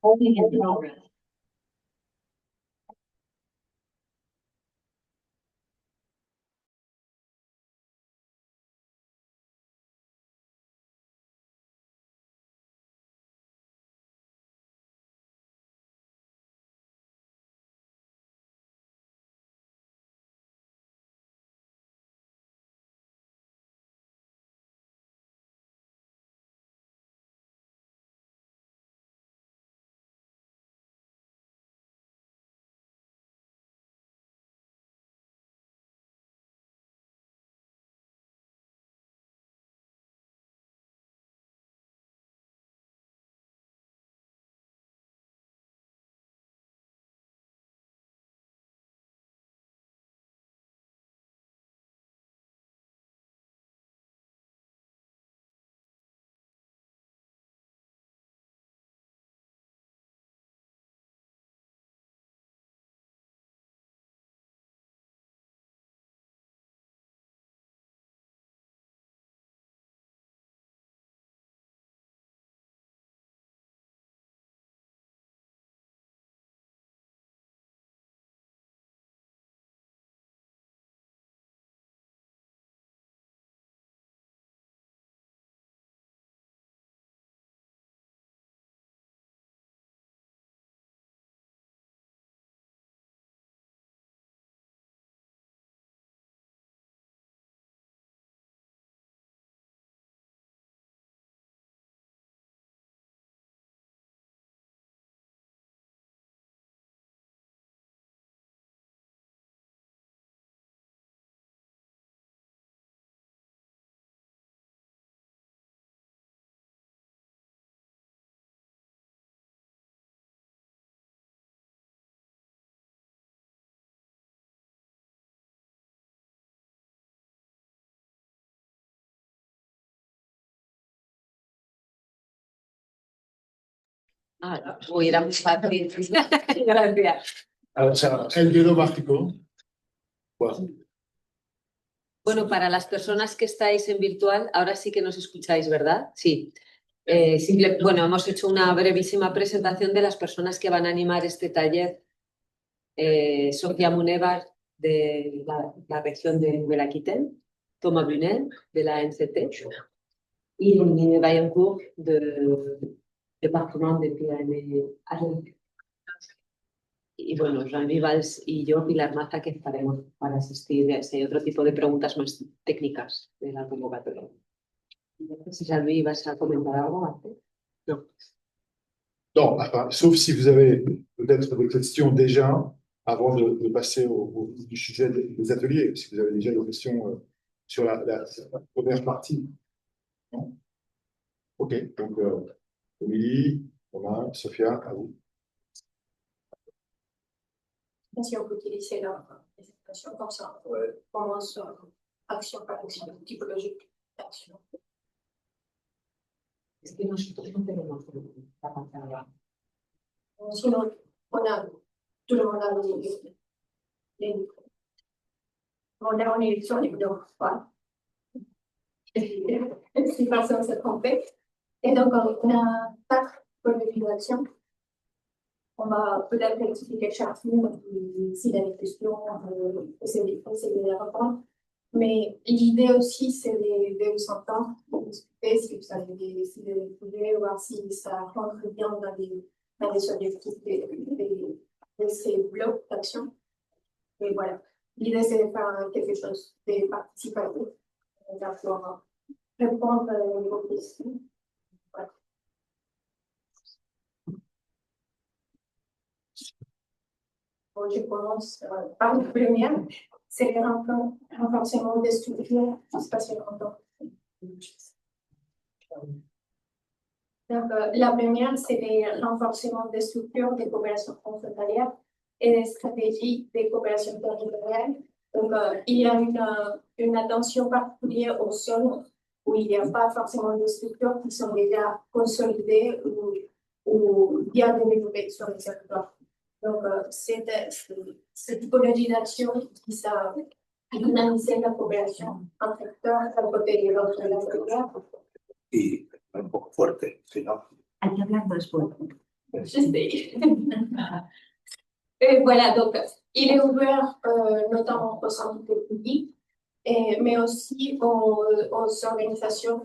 Holding in progress. Ah, era muy fácil. Gracias. El dedo mágico. Bueno, para las personas que estáis en virtual, ahora sí que nos escucháis, ¿verdad? Sí. Bueno, hemos hecho una brevísima presentación de las personas que van a animar este taller. Sofía Munevar, de la región de Nouvelle-Aquitaine, Thomas Brunel, de la NCT, y Dominique Vaillancourt, del Departement de Pyrénées-Atlantiques. Y bueno, Jean Vivals y yo, Pilar Maza, que estaremos para asistir si hay otro tipo de preguntas más técnicas de la convocatoria. No sé si Jean vas a comentar algo antes. Non. Non, enfin, sauf si vous avez peut-être des questions déjà, avant de passer au du sujet des ateliers, si vous avez déjà des questions sur la première partie. Non. Ok, donc Émilie, Romain, Sophia, à vous. Si on peut utiliser la présentation comme ça, on commence action par action, typologique d'action. Es que nosotros no tenemos la pantalla. Sinon, tout le monde a on est sur les donc voilà. C'est pas ça, c'est complexe. Et donc, on a 4 points de vue d'action. On va peut-être expliquer chacune s'il y a des questions, essayer de les répondre. Mais l'idée aussi, c'est de vous entendre, de discuter si vous avez des idées de projet, voir si ça rentre bien dans les objectifs de ces blocs d'action. Et voilà. L'idée, c'est de faire quelque chose de participatif, pour répondre aux questions. Voilà. Bon, je commence par la première, c'est le renforcement des structures spatio-temporelles. Donc, la première, c'est le renforcement des structures de coopération transfrontalière et des stratégies de coopération territoriale. Donc, il y a une attention particulière au sol où il n'y a pas forcément de structures qui sont déjà consolidées ou bien développées sur les territoires. Donc, cette typologie d'action qui ça dynamiser la coopération entre acteurs d'un côté et l'autre de la frontière. Y un poco fuerte, si no. Hay que hablar más fuerte. Je sais. Et voilà, donc, il est ouvert notamment aux entités publiques, mais aussi aux organisations,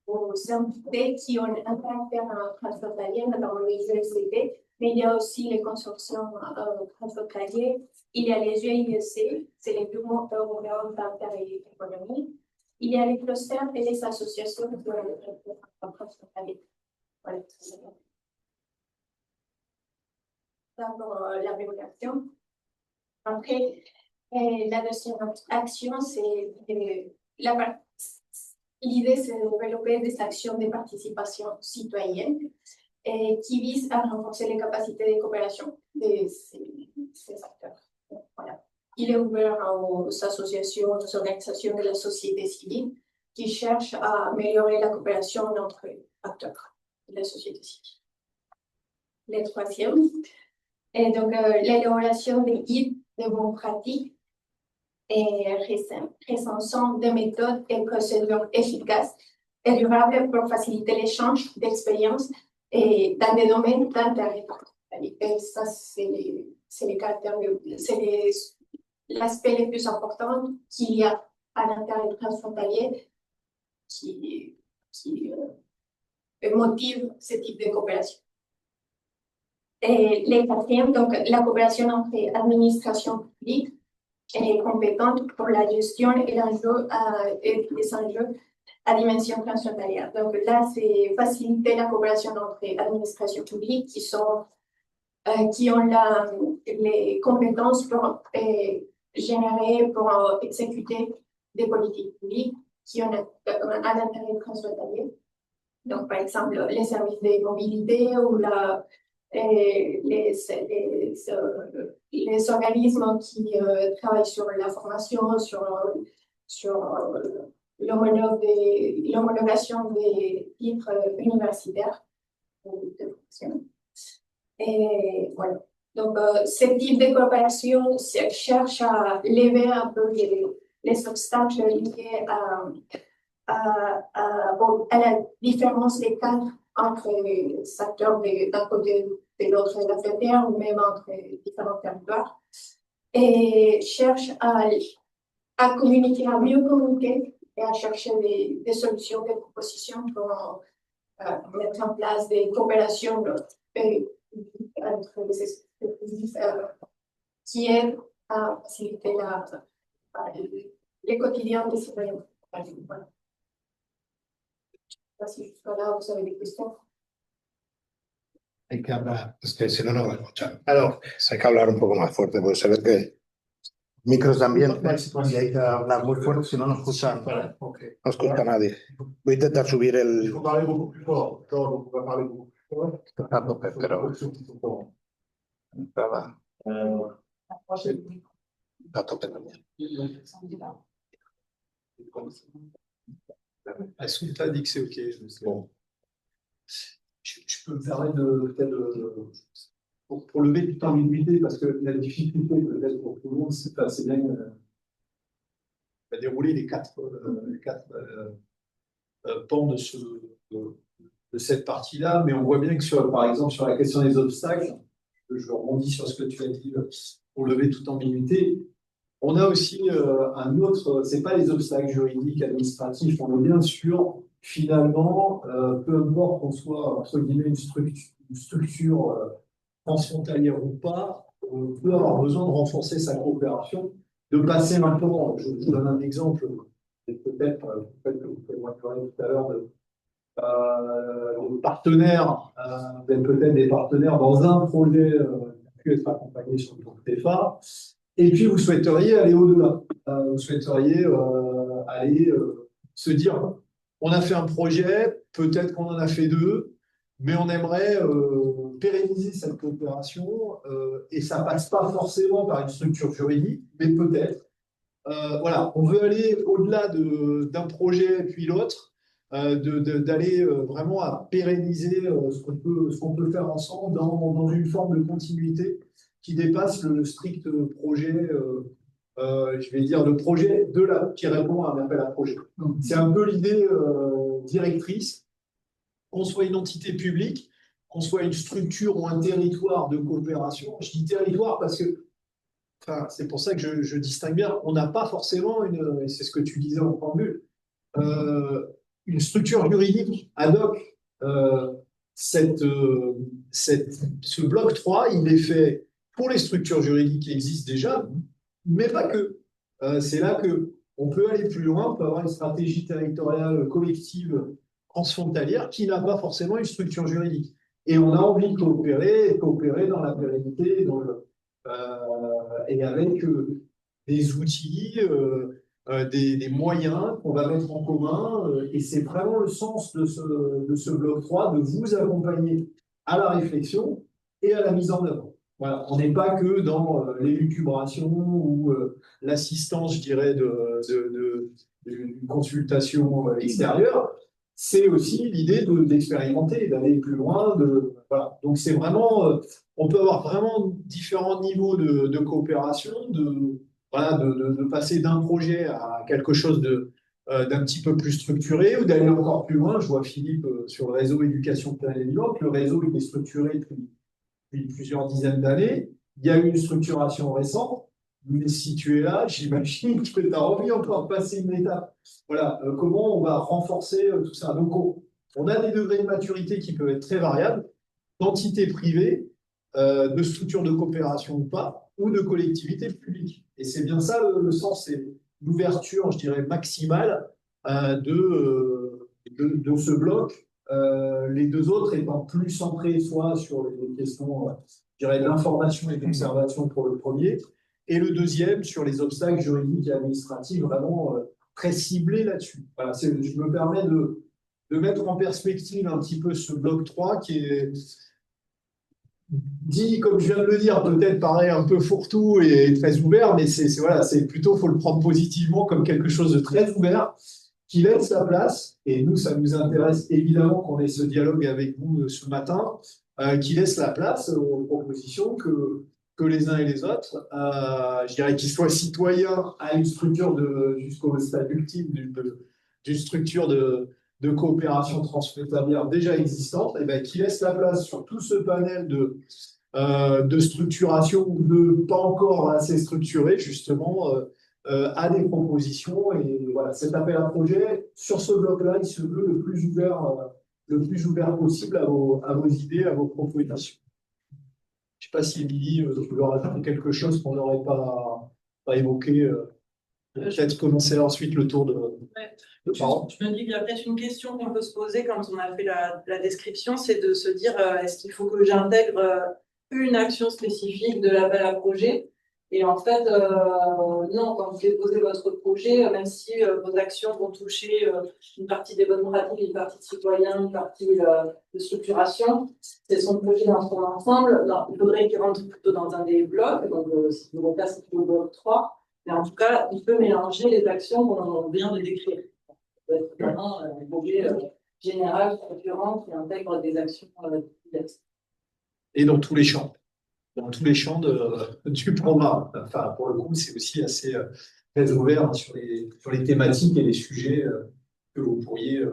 aux entités qui ont un caractère transfrontalier, notamment les GECT, mais il y a aussi les consortiums transfrontaliers. Il y a les GIEC, c'est les groupements européens d'affaires et d'économie. Il y a les clusters et les associations transfrontalières. Voilà. D'abord, la régulation. Après, la deuxième action, c'est l'idée, c'est de développer des actions de participation citoyenne qui visent à renforcer les capacités de coopération de ces acteurs. Donc, voilà. Il est ouvert aux associations, aux organisations de la société civile qui cherchent à améliorer la coopération entre acteurs de la société civile. Le troisième, et donc l'élaboration des guides de bonnes pratiques et recensant des méthodes et procédures efficaces et durables pour faciliter l'échange d'expériences dans des domaines d'intérêt partagé. Et ça, c'est l'aspect le plus important qu'il y a à l'intérêt transfrontalier qui motive ce type de coopération. Et les quatrièmes, donc la coopération entre administrations publiques est compétente pour la gestion et les enjeux à dimension transfrontalière. Donc là, c'est faciliter la coopération entre administrations publiques qui ont les compétences pour générer, pour exécuter des politiques publiques qui ont un intérêt transfrontalier. Donc, par exemple, les services de mobilité ou les organismes qui travaillent sur la formation, sur l'homologation des titres universitaires de formation. Et voilà. Donc, ce type de coopération cherche à lever un peu les obstacles liés à la différence des cadres entre les acteurs d'un côté de l'autre de la frontière ou même entre différents territoires et cherche à communiquer, à mieux communiquer et à chercher des solutions, des propositions pour mettre en place des coopérations entre les espèces qui aident à faciliter le quotidien des citoyens. Voilà. Si jusque-là, vous avez des questions. Hay que hablar, es que si no, no va a escuchar. Hay que hablar un poco más fuerte, porque se ve que micros de ambiente y hay que hablar muy fuerte, si no, no escuchan, no escucha nadie. Voy a intentar subir Il el. faut parler beaucoup plus fort. On va parler beaucoup plus fort. A tope, pero nada, a tope también. Est-ce que tu as dit que c'est OK? Bon. Je peux me permettre pour lever toute ambiguïté, parce que la difficulté peut-être pour tout le monde, c'est bien dérouler les quatre pans de cette partie-là, mais on voit bien que par exemple sur la question des obstacles, je rebondis sur ce que tu as dit pour lever toute ambiguïté. On a aussi un autre, c'est pas les obstacles juridiques, administratifs, on est bien sûr, finalement, peu importe qu'on soit, entre guillemets, une structure transfrontalière ou pas, on peut avoir besoin de renforcer sa coopération, de passer maintenant, je vous donne un exemple, et peut-être que vous pouvez me parler tout à l'heure de partenaires, peut-être des partenaires dans un projet qui peut être accompagné sur le plan TEFA. Et puis, vous souhaiteriez aller au-delà. Vous souhaiteriez aller se dire, on a fait un projet, peut-être qu'on en a fait deux, mais on aimerait pérenniser cette coopération et ça passe pas forcément par une structure juridique, mais peut-être. Voilà, on veut aller au-delà d'un projet puis l'autre, d'aller vraiment à pérenniser ce qu'on peut faire ensemble dans une forme de continuité qui dépasse le strict projet, je vais dire le projet qui répond à un appel à projet. C'est un peu l'idée directrice, qu'on soit une entité publique, qu'on soit une structure ou un territoire de coopération. Je dis territoire parce que, enfin, c'est pour ça que je distingue bien. On n'a pas forcément une, et c'est ce que tu disais en préambule, une structure juridique ad hoc. Euh, ce bloc 3, il est fait pour les structures juridiques qui existent déjà, mais pas que. C'est là que on peut aller plus loin, on peut avoir une stratégie territoriale collective transfrontalière qui n'a pas forcément une structure juridique. Et on a envie de coopérer dans la pérennité, et avec des outils, des moyens qu'on va mettre en commun. Et c'est vraiment le sens de ce bloc 3, de vous accompagner à la réflexion et à la mise en œuvre. Voilà, on n'est pas que dans l'élucubration ou l'assistance, je dirais, d'une consultation extérieure. C'est aussi l'idée d'expérimenter, d'aller plus loin. Voilà. Donc c'est vraiment, on peut avoir vraiment différents niveaux de coopération, voilà, de passer d'un projet à quelque chose d'un petit peu plus structuré ou d'aller encore plus loin. Je vois Philippe sur le réseau éducation pleine et vivante. Le réseau il est structuré depuis plusieurs dizaines d'années. Il y a eu une structuration récente, mais si tu es là, j'imagine que tu as envie encore de passer une étape. Voilà, comment on va renforcer tout ça. Donc, on a des degrés de maturité qui peuvent être très variables, d'entités privées, de structures de coopération ou pas, ou de collectivités publiques. Et c'est bien ça le sens, c'est l'ouverture, je dirais, maximale de ce bloc. Les deux autres étant plus centrés soit sur les questions, je dirais, de l'information et de l'observation pour le premier, et le deuxième sur les obstacles juridiques et administratifs vraiment très ciblés là-dessus. Voilà, je me permets de mettre en perspective un petit peu ce bloc 3 qui est dit, comme je viens de le dire, peut-être paraît un peu fourre-tout et très ouvert, mais voilà, c'est plutôt, faut le prendre positivement comme quelque chose de très ouvert qui laisse sa place, et nous, ça nous intéresse évidemment qu'on ait ce dialogue avec vous ce matin, qui laisse la place aux propositions que les uns et les autres, je dirais qu'ils soient citoyens à une structure jusqu'au stade ultime d'une structure de coopération transfrontalière déjà existante, et ben, qui laisse la place sur tout ce panel de structuration ou de pas encore assez structuré, justement, à des propositions. Et voilà, cet appel à projet, sur ce bloc-là, il se veut le plus ouvert possible à vos idées, à vos propositions. Je ne sais pas si Émilie veut rajouter quelque chose qu'on n'aurait pas évoqué. Peut-être commencer ensuite le tour de parole. Je me dis qu'il y a peut-être une question qu'on peut se poser quand on a fait la description, c'est de se dire est-ce qu'il faut que j'intègre une action spécifique de l'appel à projet? Et en fait, non, quand vous déposez votre projet, même si vos actions vont toucher une partie des bonnes pratiques, une partie de citoyens, une partie de structuration, c'est son projet dans son ensemble. Non, il faudrait qu'il rentre plutôt dans un des blocs, donc si vous là, c'est le bloc 3. Mais en tout cas, il peut mélanger les actions qu'on vient de décrire. Ça peut être vraiment un projet général, structurant, qui intègre des actions diverses. Et dans tous les champs. Dans tous les champs du programme. Enfin, pour le coup, c'est aussi assez très ouvert hein, sur les thématiques et les sujets que vous pourriez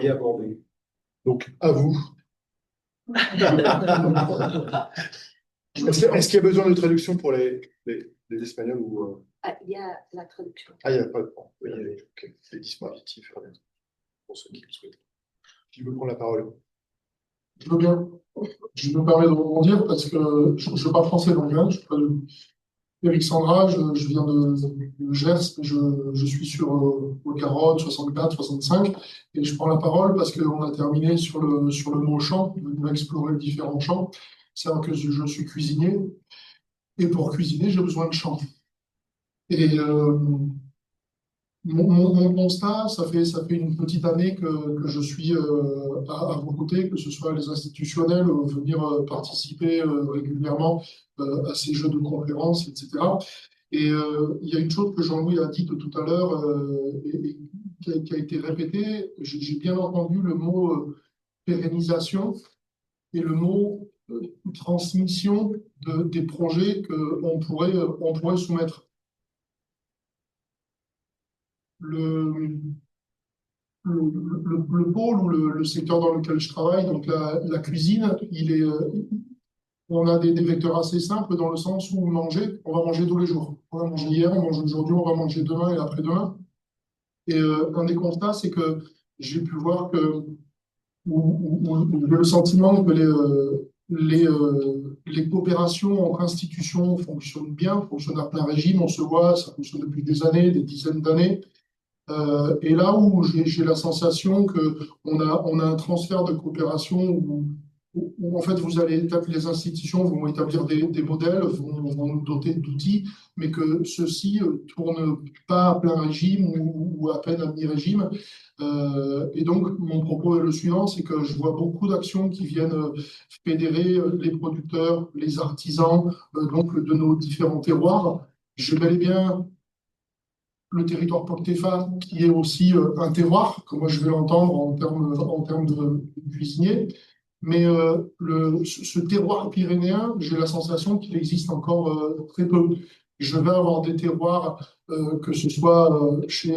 aborder. Donc, à vous. Est-ce qu'il y a besoin de traduction pour les Espagnols ou il y a la traduction. il n'y a pas de temps. Oui, okay. Les dispositifs pour ceux qui le souhaitent. Qui veut prendre la parole? Je veux bien. Je me permets de rebondir parce que je parle français donc là. Je suis Eric Sandra, je viens de Gers, mais je suis sur le Garonne 64, 65, et je prends la parole parce qu'on a terminé sur le mot champ, on va explorer différents champs. C'est-à-dire que je suis cuisinier, et pour cuisiner, j'ai besoin de champs. Et mon constat, ça fait une petite année que je suis à vos côtés, que ce soit les institutionnels, venir participer régulièrement à ces jeux de conférences, etc. Et il y a une chose que Jean-Louis a dite tout à l'heure et qui a été répétée. J'ai bien entendu le mot pérennisation et le mot transmission des projets qu'on pourrait soumettre. Le le pôle ou le secteur dans lequel je travaille, donc la cuisine, on a des vecteurs assez simples dans le sens où on va manger tous les jours. On va manger hier, on mange aujourd'hui, on va manger demain et après-demain. Et un des constats, c'est que j'ai pu voir que j'ai le sentiment que les coopérations entre institutions fonctionnent bien, fonctionnent à plein régime, on se voit, ça fonctionne depuis des années, des dizaines d'années. Et là où j'ai la sensation qu'on a un transfert de coopération où en fait les institutions vont établir des modèles, vont nous doter d'outils, mais que ceux-ci tournent pas à plein régime ou à peine à mi-régime. Et donc, mon propos est le suivant, c'est que je vois beaucoup d'actions qui viennent fédérer les producteurs, les artisans, donc de nos différents terroirs. J'ai bel et bien le territoire Poctefa, qui est aussi un terroir, comme moi je vais l'entendre en termes de cuisinier. Mais ce terroir pyrénéen, j'ai la sensation qu'il existe encore très peu. Je vais avoir des terroirs, que ce soit chez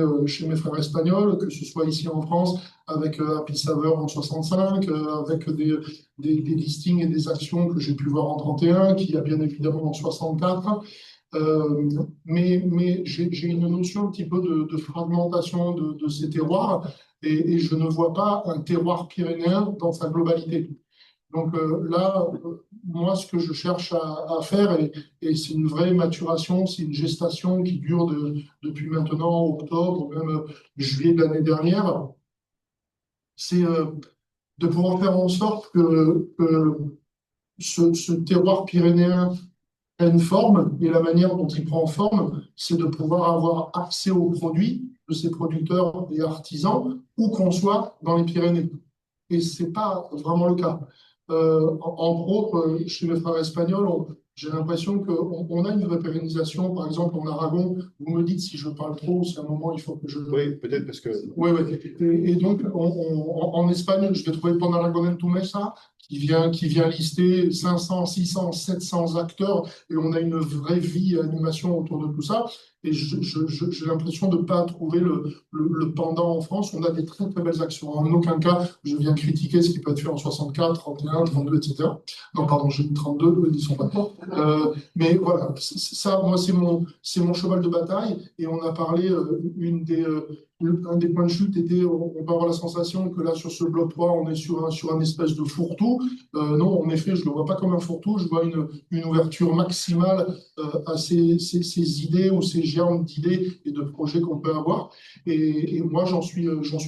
mes frères espagnols, que ce soit ici en France, avec Happy Saveur en 65, avec des listings et des actions que j'ai pu voir en 31, qu'il y a bien évidemment en 64. Mais j'ai une notion un petit peu de fragmentation de ces terroirs et je ne vois pas un terroir pyrénéen dans sa globalité. Donc là, moi, ce que je cherche à faire, et c'est une vraie maturation, c'est une gestation qui dure depuis maintenant octobre, même juillet de l'année dernière, c'est de pouvoir faire en sorte que ce terroir pyrénéen prenne forme, et la manière dont il prend forme, c'est de pouvoir avoir accès aux produits de ces producteurs et artisans, où qu'on soit dans les Pyrénées. Et ce n'est pas vraiment le cas. Entre autres, chez mes frères espagnols, j'ai l'impression qu'on a une vraie pérennisation. Par exemple, en Aragon, vous me dites si je parle trop, c'est un moment, il faut que je... Oui, peut-être parce que... Oui, oui. Et donc, en Espagne, je vais trouver Panaragonen Tumesa, qui vient lister 500, 600, 700 acteurs, et on a une vraie vie et animation autour de tout ça. Et j'ai l'impression de ne pas trouver le pendant en France. On a des très, très belles actions. En aucun cas, je viens critiquer ce qui peut être fait en 64, 31, 32, etc. Non, pardon, j'ai mis 32, ils sont pas forts. Mais voilà, ça, moi, c'est mon cheval de bataille. Et on a parlé, un des points de chute était, on peut avoir la sensation que là, sur ce bloc 3, on est sur un espèce de fourre-tout. Non, en effet, je ne le vois pas comme un fourre-tout. Je vois une ouverture maximale à ces idées ou ces germes d'idées et de projets qu'on peut avoir. Et moi, j'en suis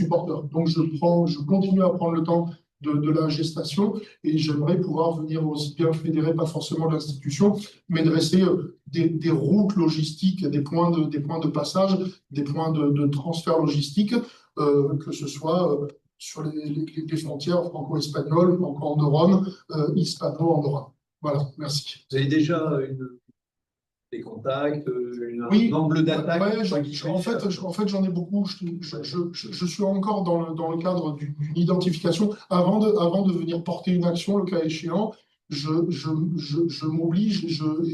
porteur. Donc, je continue à prendre le temps de la gestation et j'aimerais pouvoir venir aussi bien fédérer, pas forcément de l'institution, mais dresser des routes logistiques, des points de passage, des points de transfert logistique, que ce soit sur les frontières franco-espagnoles, franco-andorranes, hispano-andorranes. Voilà, merci. Vous avez déjà des contacts, Oui, un angle d'attaque? ouais, en fait, j'en ai beaucoup. Je suis encore dans le cadre d'une identification. Avant de venir porter une action, le cas échéant, je m'oblige,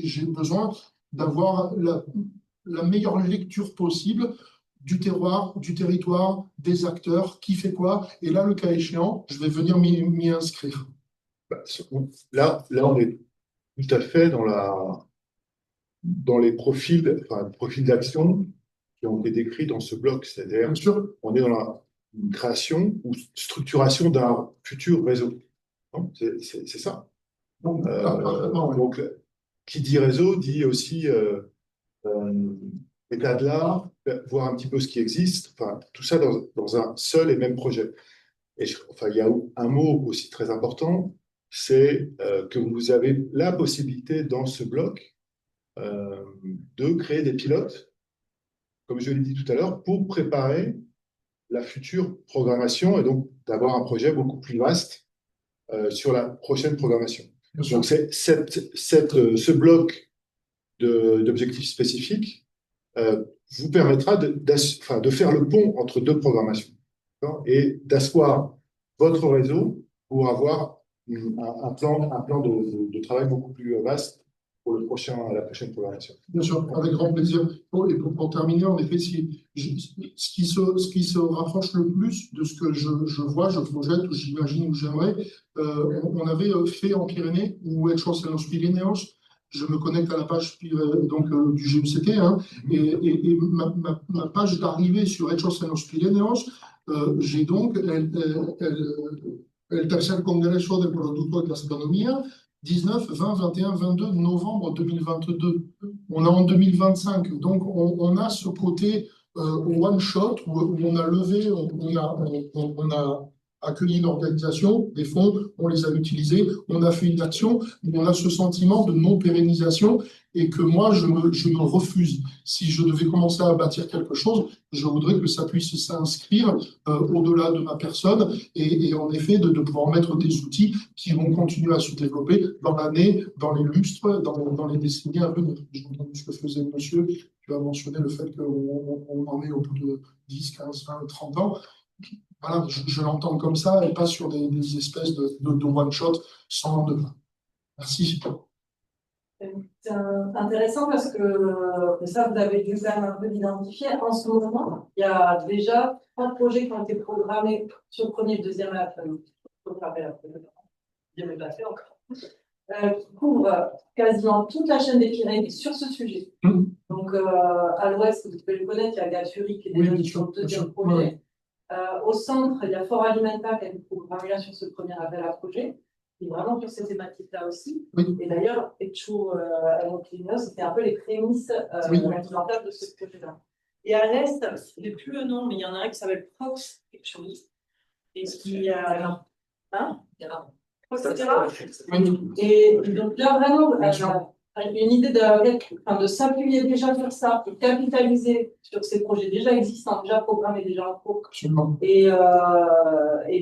j'ai besoin d'avoir la meilleure lecture possible du terroir, du territoire, des acteurs, qui fait quoi. Et là, le cas échéant, je vais venir m'y inscrire. Là, on est tout à fait dans les profils d'action qui ont été décrits dans ce bloc. C'est-à-dire, Bien sûr. on est dans la création ou structuration d'un futur réseau. C'est ça. Donc, parfaitement, ouais. Donc, qui dit réseau dit aussi état de l'art, voir un petit peu ce qui existe, enfin, tout ça dans un seul et même projet. Et il y a un mot aussi très important, c'est que vous avez la possibilité dans ce bloc de créer des pilotes, comme je l'ai dit tout à l'heure, pour préparer la future programmation et donc d'avoir un projet beaucoup plus vaste sur la prochaine programmation. Donc, ce bloc d'objectifs spécifiques vous permettra de faire le pont entre deux programmations et d'asseoir votre réseau pour avoir un plan de travail beaucoup plus vaste pour la prochaine programmation. Bien sûr, avec grand plaisir. Et pour terminer, en effet, ce qui se rapproche le plus de ce que je vois, je projette, ou j'imagine, ou j'aimerais, on avait fait en Pyrénées, ou Hechos en los Pirineos, je me connecte à la page du GUCT, hein, et ma page d'arrivée sur Hechos en los Pirineos, j'ai donc el tercer Congreso de Producto de Gastronomía, 19, 20, 21, 22 novembre 2022. On est en 2025, donc on a ce côté one shot où on a levé, on a accueilli l'organisation, des fonds, on les a utilisés, on a fait une action, mais on a ce sentiment de non-pérennisation et que moi, je me refuse. Si je devais commencer à bâtir quelque chose, je voudrais que ça puisse s'inscrire au-delà de ma personne et en effet de pouvoir mettre des outils qui vont continuer à se développer dans l'année, dans les lustres, dans les décennies à venir. J'ai entendu ce que faisait le monsieur, tu as mentionné le fait qu'on en est au bout de 10, 15, 20, 30 ans. Voilà, je l'entends comme ça et pas sur des espèces de one-shot sans lendemain. Merci. C'est intéressant parce que ça, vous avez dû quand même un peu l'identifier. En ce moment, il y a déjà 3 projets qui ont été programmés sur le premier et le deuxième appel. Qui couvrent quasiment toute la chaîne des Pyrénées sur ce sujet. Donc, à l'ouest, vous pouvez le connaître, il y a Galfuri qui est déjà sur le deuxième projet. Au centre, il y a Fort Alimenta qui a été programmé là sur ce premier appel à projet, qui est vraiment sur ces thématiques-là aussi. Et d'ailleurs, Echo Montinos, c'était un peu les prémices de la mise en place de ce projet-là. Et à l'est, je n'ai plus le nom, mais il y en a un qui s'appelle Prox quelque chose. Et qui a. Hein? Et donc là, vraiment, une idée de s'appuyer déjà sur ça, de capitaliser sur ces projets déjà existants, déjà programmés, déjà en cours. Et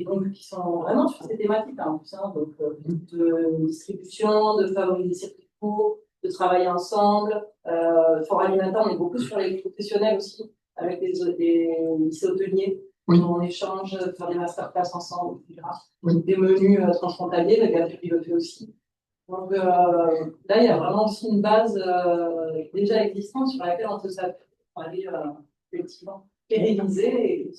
donc, qui sont vraiment sur ces thématiques, hein, donc, de distribution, de favoriser les circuits courts, de travailler ensemble. Fort Alimentaire, on est beaucoup sur les professionnels aussi, avec les lycées hôteliers. On échange, faire des masterclass ensemble, etc. Des menus transfrontaliers, le Galfuri le fait aussi. Donc là, il y a vraiment aussi une base déjà existante sur laquelle on peut s'appuyer pour aller effectivement pérenniser.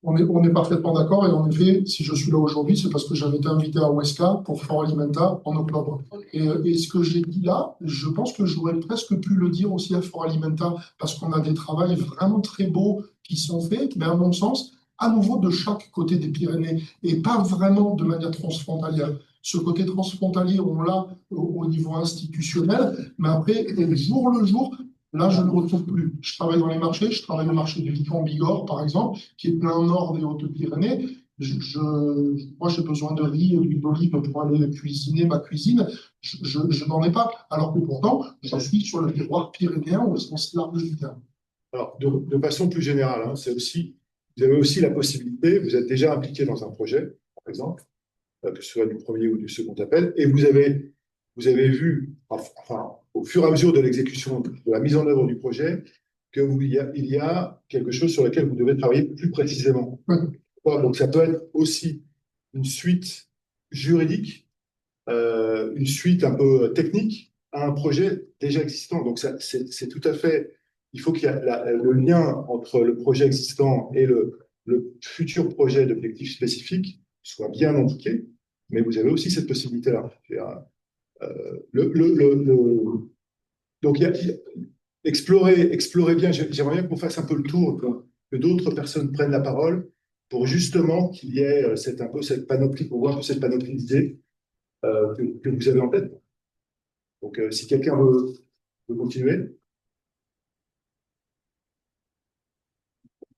On est parfaitement d'accord et en effet, si je suis là aujourd'hui, c'est parce que j'avais été invité à Huesca pour Fort Alimenta en octobre. Et ce que j'ai dit là, je pense que j'aurais presque pu le dire aussi à Fort Alimenta parce qu'on a des travaux vraiment très beaux qui sont faits, mais à mon sens, à nouveau de chaque côté des Pyrénées et pas vraiment de manière transfrontalière. Ce côté transfrontalier, on l'a au niveau institutionnel, mais après, jour le jour, là, je ne le retrouve plus. Je travaille dans les marchés, je travaille au marché du Vican-Bigorre, par exemple, qui est plein nord des Hautes-Pyrénées. Moi, j'ai besoin de riz et d'huile d'olive pour aller cuisiner ma cuisine. Je n'en ai pas, alors que pourtant, je suis sur le terroir pyrénéen au sens large du terme. Alors, de façon plus générale, hein, vous avez aussi la possibilité, vous êtes déjà impliqué dans un projet, par exemple, que ce soit du premier ou du second appel, et vous avez vu, enfin, au fur et à mesure de l'exécution, de la mise en œuvre du projet, qu'il y a quelque chose sur lequel vous devez travailler plus précisément. Donc, ça peut être aussi une suite juridique, une suite un peu technique à un projet déjà existant. Donc, c'est tout à fait... Il faut qu'il y ait le lien entre le projet existant et le futur projet d'objectifs spécifiques soit bien indiqué, mais vous avez aussi cette possibilité-là. Donc, explorez bien. J'aimerais bien qu'on fasse un peu le tour, que d'autres personnes prennent la parole pour justement qu'il y ait cette panoplie, pour voir cette panoplie d'idées que vous avez en tête. Donc, si quelqu'un veut continuer.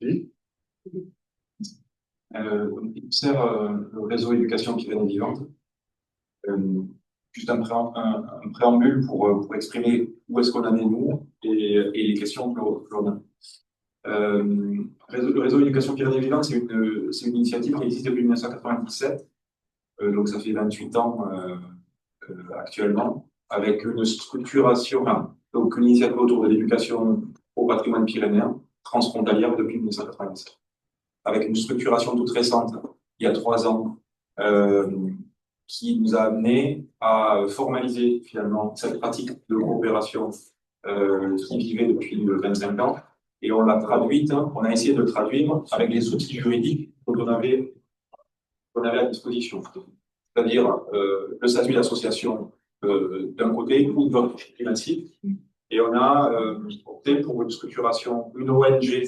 Oui. Le réseau éducation Pyrénées vivantes. Juste un préambule pour exprimer où est-ce qu'on en est nous et les questions que l'on a. Le réseau éducation Pyrénées vivantes, c'est une initiative qui existe depuis 1997, donc ça fait 28 ans actuellement, avec une structuration, donc une initiative autour de l'éducation au patrimoine pyrénéen transfrontalière depuis 1997. Avec une structuration toute récente, il y a 3 ans, qui nous a amené à formaliser finalement cette pratique de coopération qui vivait depuis 25 ans. Et on l'a traduite, on a essayé de le traduire avec les outils juridiques qu'on avait à disposition. C'est-à-dire le statut d'association d'un côté ou de l'autre climatique. Et on a opté pour une structuration, une ONG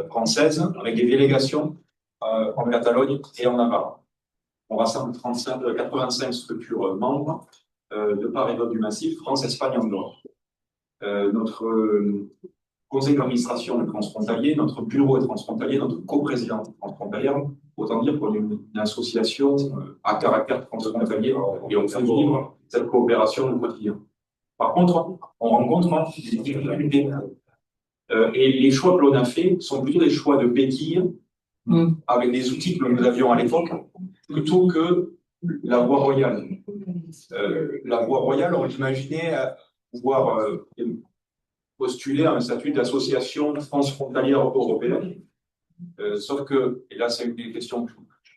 française avec des délégations en Catalogne et en Navarre. On rassemble 85 structures membres de part et d'autre du massif, France, Espagne, Andorre. Notre conseil d'administration est transfrontalier, notre bureau est transfrontalier, notre coprésidente est transfrontalière. Autant dire qu'on est une association à caractère transfrontalier et on fait vivre cette coopération au quotidien. Par contre, on rencontre des difficultés. Et les choix que l'on a faits sont plutôt des choix de béquilles avec des outils que nous avions à l'époque, plutôt que la voie royale. La voie royale, on imaginait pouvoir postuler à un statut d'association transfrontalière européenne. Sauf que, et là c'est une des questions que je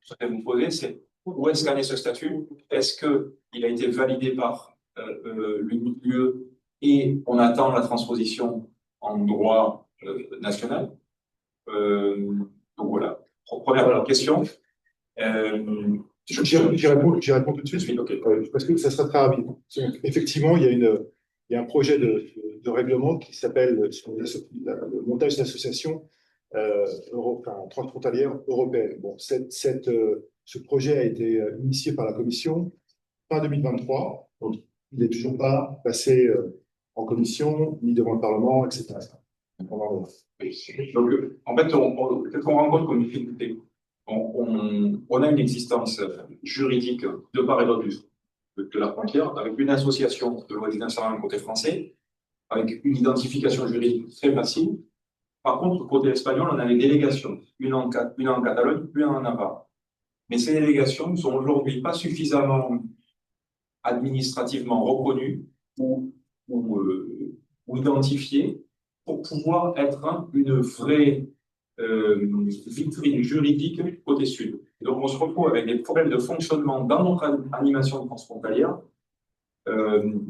souhaitais vous poser, c'est où est-ce qu'en est ce statut? Est-ce qu'il a été validé par l'UE et on attend la transposition en droit national? Donc voilà, première question. J'y réponds tout de suite, parce que ça sera très rapide. Donc, effectivement, il y a un projet de règlement qui s'appelle le montage d'associations transfrontalières européennes. Bon, ce projet a été initié par la Commission fin 2023, donc il n'est toujours pas passé en commission, ni devant le Parlement, etc. Donc, en fait, qu'est-ce qu'on rencontre comme difficulté? On a une existence juridique de part et d'autre de la frontière, avec une association de résidence côté français, avec une identification juridique très facile. Par contre, côté espagnol, on a des délégations, une en Catalogne, une en Navarre. Mais ces délégations ne sont aujourd'hui pas suffisamment administrativement reconnues ou identifiées pour pouvoir être une vraie vitrine juridique côté sud. Et donc on se retrouve avec des problèmes de fonctionnement dans notre animation transfrontalière,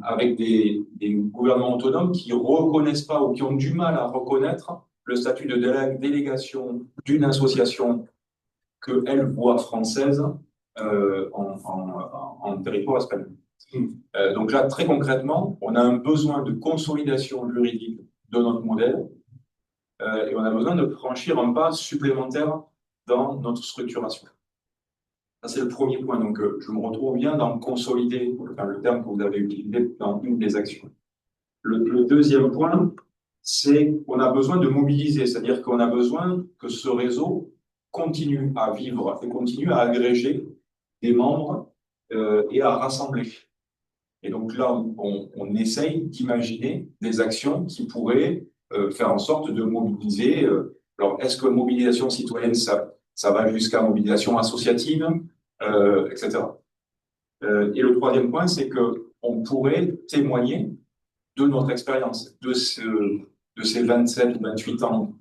avec des gouvernements autonomes qui ne reconnaissent pas ou qui ont du mal à reconnaître le statut de délégation d'une association qu'elle voit française en territoire espagnol. Donc là, très concrètement, on a un besoin de consolidation juridique de notre modèle et on a besoin de franchir un pas supplémentaire dans notre structuration. Ça, c'est le premier point. Donc, je me retrouve bien dans consolider, enfin, le terme que vous avez utilisé dans une des actions. Le deuxième point, c'est qu'on a besoin de mobiliser, c'est-à-dire qu'on a besoin que ce réseau continue à vivre et continue à agréger des membres et à rassembler. Et donc là, on essaye d'imaginer des actions qui pourraient faire en sorte de mobiliser. Alors, est-ce que mobilisation citoyenne, ça va jusqu'à mobilisation associative, etc. Et le troisième point, c'est qu'on pourrait témoigner de notre expérience, de ces 27 ou 28 ans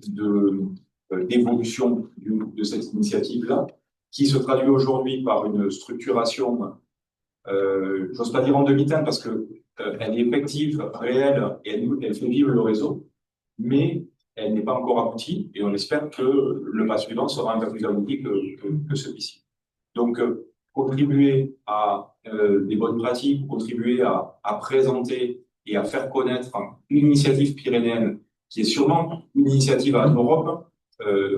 d'évolution de cette initiative-là, qui se traduit aujourd'hui par une structuration, j'ose pas dire en demi-teinte, parce qu'elle est effective, réelle, et elle fait vivre le réseau, mais elle n'est pas encore aboutie, et on espère que le pas suivant sera un peu plus abouti que celui-ci. Donc, contribuer à des bonnes pratiques, contribuer à présenter et à faire connaître une initiative pyrénéenne qui est sûrement une initiative en Europe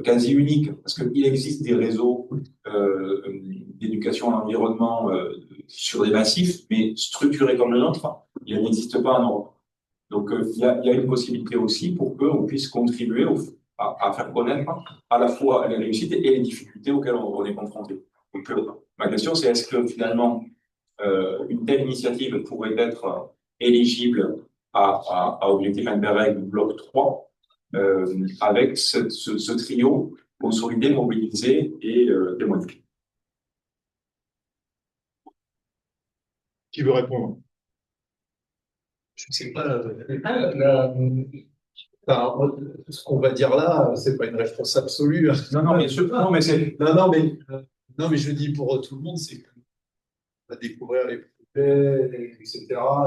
quasi unique, parce qu'il existe des réseaux d'éducation à l'environnement sur des massifs, mais structurés comme le nôtre, il n'existe pas en Europe. Donc, il y a une possibilité aussi pour qu'on puisse contribuer à faire connaître à la fois les réussites et les difficultés auxquelles on est confronté. Donc, ma question, c'est est-ce que finalement, une telle initiative pourrait être éligible à Objectif Interreg Bloc 3 avec ce trio consolidé, mobilisé et témoigné. Qui veut répondre? Je ne sais pas. Ce qu'on va dire là, c'est pas une réponse absolue. Non, mais c'est. Non, mais je dis pour tout le monde, c'est que à découvrir les projets, etc.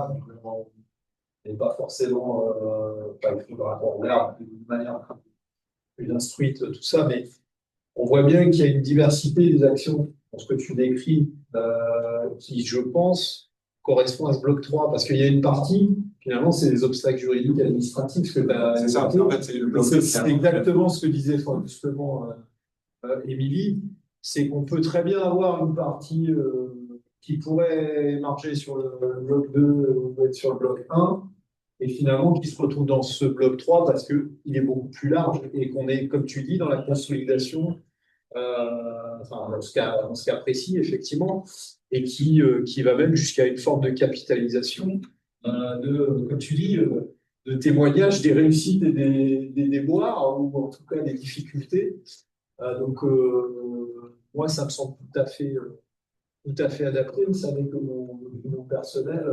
Donc, on n'est pas forcément pas écrit par rapport au verbe d'une manière plus instruite, tout ça, mais on voit bien qu'il y a une diversité des actions dans ce que tu décris qui, je pense, correspond à ce bloc 3, parce qu'il y a une partie, finalement, c'est les obstacles juridiques et administratifs que tu as. C'est ça, en fait, c'est le bloc C'est exactement ce que disait justement Émilie, c'est qu'on peut très bien avoir une partie qui pourrait marcher sur le bloc 2 ou être sur le bloc 1, et finalement qui se retrouve dans ce bloc 3 parce qu'il est beaucoup plus large et qu'on est, comme tu dis, dans la consolidation, enfin, dans ce cas précis, effectivement, et qui va même jusqu'à une forme de capitalisation, comme tu dis, de témoignage des réussites et des déboires, ou en tout cas des difficultés. Donc, moi, ça me semble tout à fait adapté. Vous savez que mon opinion personnelle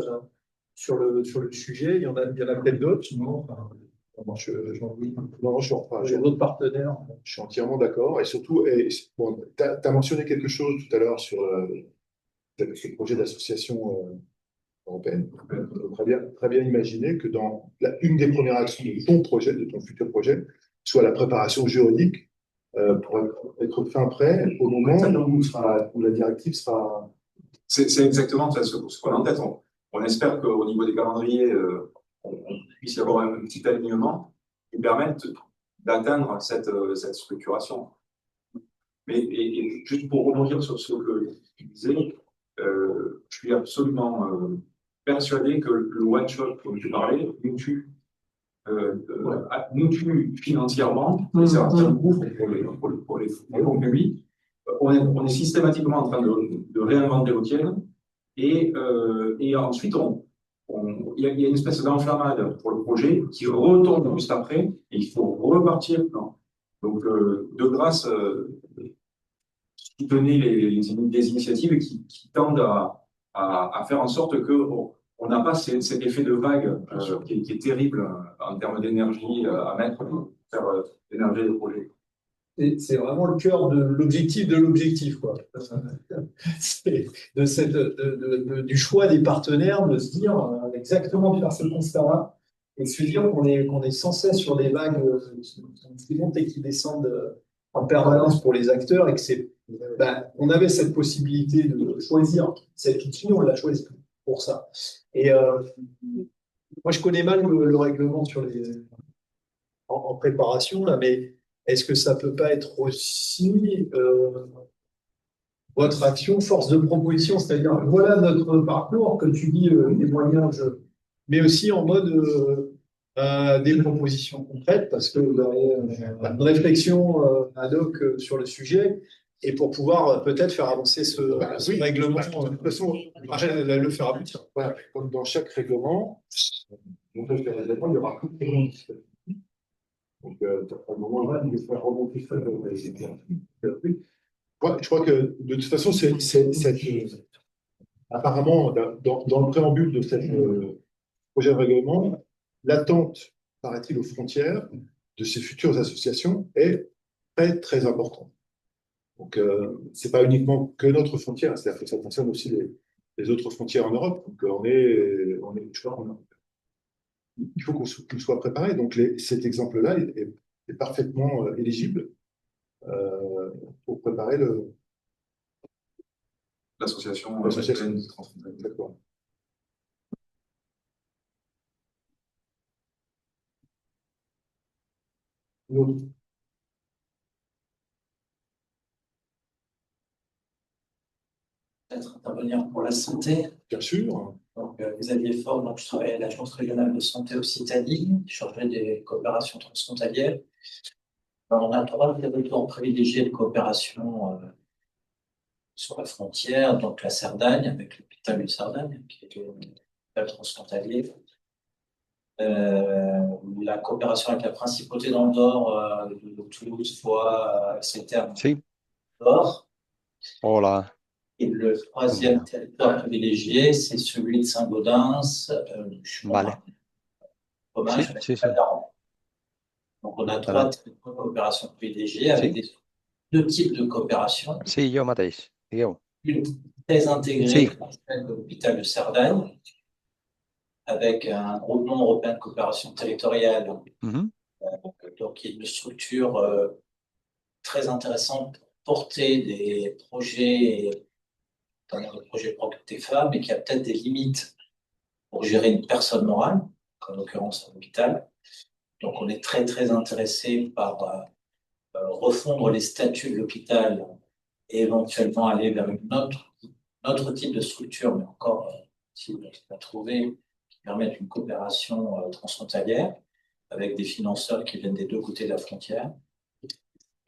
sur le sujet, il y en a peut-être d'autres, sinon, enfin, Non, non, j'ai d'autres partenaires. je suis entièrement d'accord. Et surtout, bon, tu as mentionné quelque chose tout à l'heure sur ce projet d'association européenne. On peut très bien imaginer que dans une des premières actions de ton projet, de ton futur projet, soit la préparation juridique pour être fin prêt au moment où la directive sera. C'est exactement ce qu'on a en tête. On espère qu'au niveau des calendriers, on puisse y avoir un petit alignement qui permette d'atteindre cette structuration. Mais et juste pour rebondir sur ce que tu disais, je suis absolument persuadé que le one-shot dont tu parlais nous tue financièrement, et c'est un gouffre pour les fonds publics. On est systématiquement en train de réinventer le tiers, et ensuite, il y a une espèce d'enflammade pour le projet qui retombe juste après, et il faut repartir. Non. Donc, de grâce, soutenez des initiatives qui tendent à faire en sorte que on n'a pas cet effet de vague qui est terrible en termes d'énergie à mettre pour faire émerger le projet. C'est vraiment le cœur de l'objectif, quoi. C'est du choix des partenaires de se dire exactement, de faire ce constat-là et de se dire qu'on est sans cesse sur des vagues qui montent et qui descendent en permanence pour les acteurs, et que on avait cette possibilité de choisir cet outil, on l'a choisi pour ça. Et moi, je connais mal le règlement en préparation, là, mais est-ce que ça peut pas être aussi votre action force de proposition, c'est-à-dire voilà notre parcours, comme tu dis, témoignage, mais aussi en mode des propositions concrètes, parce que vous avez une réflexion ad hoc sur le sujet, et pour pouvoir peut-être faire avancer ce règlement, De toute façon, le faire aboutir. voilà, comme dans chaque règlement, il y aura plus de règlements. Donc, à un moment-là, il faut faire remonter ça. Je crois que de toute façon, apparemment, dans le préambule de ce projet de règlement, l'attente, paraît-il, aux frontières de ces futures associations est très, très importante. Donc, ce n'est pas uniquement que notre frontière, c'est-à-dire que ça concerne aussi les autres frontières en Europe. Donc, il faut qu'on soit préparé. Donc, cet exemple-là est parfaitement éligible pour préparer L'association l'association. transfrontalière. D'accord. Nous, Peut-être intervenir pour la santé. bien sûr. Donc, Xavier Faure, donc je travaille à l'Agence régionale de santé Occitanie, chargé des coopérations transfrontalières. Alors, on a 3 territoires privilégiés de coopération sur la frontière, donc la Cerdagne, avec l'hôpital de Cerdagne, qui est l'hôpital transfrontalier. La coopération avec la principauté d'Andorre, de Toulouse, Foix, etc. Sí. Andorre. Hola. Et le 3e territoire privilégié, c'est celui de Saint-Gaudens, Vale. hommage Sí, avec sí, sí. Padaran. Donc, on a 3 territoires de coopération privilégiés avec 2 types de coopération. Sí, jo mateix. Digueu. une thèse intégrée Si. de l'hôpital de Cerdagne, avec un groupement européen de coopération territoriale, Mhm. donc qui est une structure très intéressante pour porter des projets, notamment le projet PROCTEFA, mais qui a peut-être des limites pour gérer une personne morale, en l'occurrence un hôpital. Donc on est très très intéressé par refondre les statuts de l'hôpital et éventuellement aller vers une autre type de structure, mais encore à trouver, qui permettent une coopération transfrontalière avec des financeurs qui viennent des deux côtés de la frontière.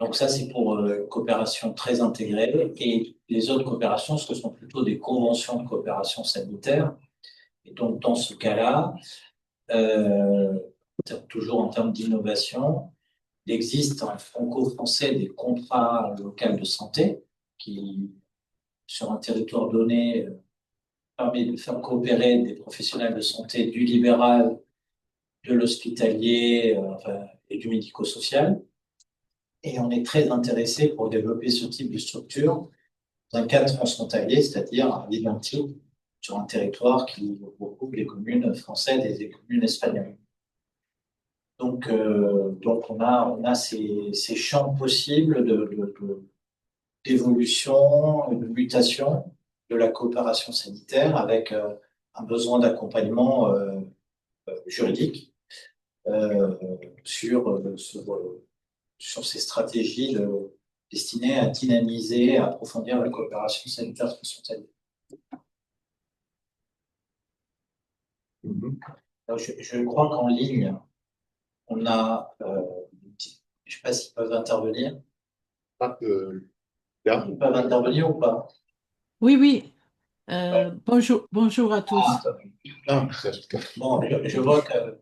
Donc ça, c'est pour coopération très intégrée. Et les autres coopérations, ce sont plutôt des conventions de coopération sanitaire. Et donc, dans ce cas-là, toujours en termes d'innovation, il existe en franco-français des contrats locaux de santé qui, sur un territoire donné, permet de faire coopérer des professionnels de santé du libéral, de l'hospitalier et du médico-social. Et on est très intéressé pour développer ce type de structure dans un cadre transfrontalier, c'est-à-dire à l'identique sur un territoire qui regroupe les communes françaises et les communes espagnoles. Donc on a ces champs possibles d'évolution, de mutation de la coopération sanitaire avec un besoin d'accompagnement juridique sur ces stratégies destinées à dynamiser, à approfondir la coopération sanitaire transfrontalière. Alors, je crois qu'en ligne, on a, je ne sais pas s'ils peuvent intervenir. Ils peuvent intervenir ou pas? Oui, oui. Bonjour à tous. Bon, je vois que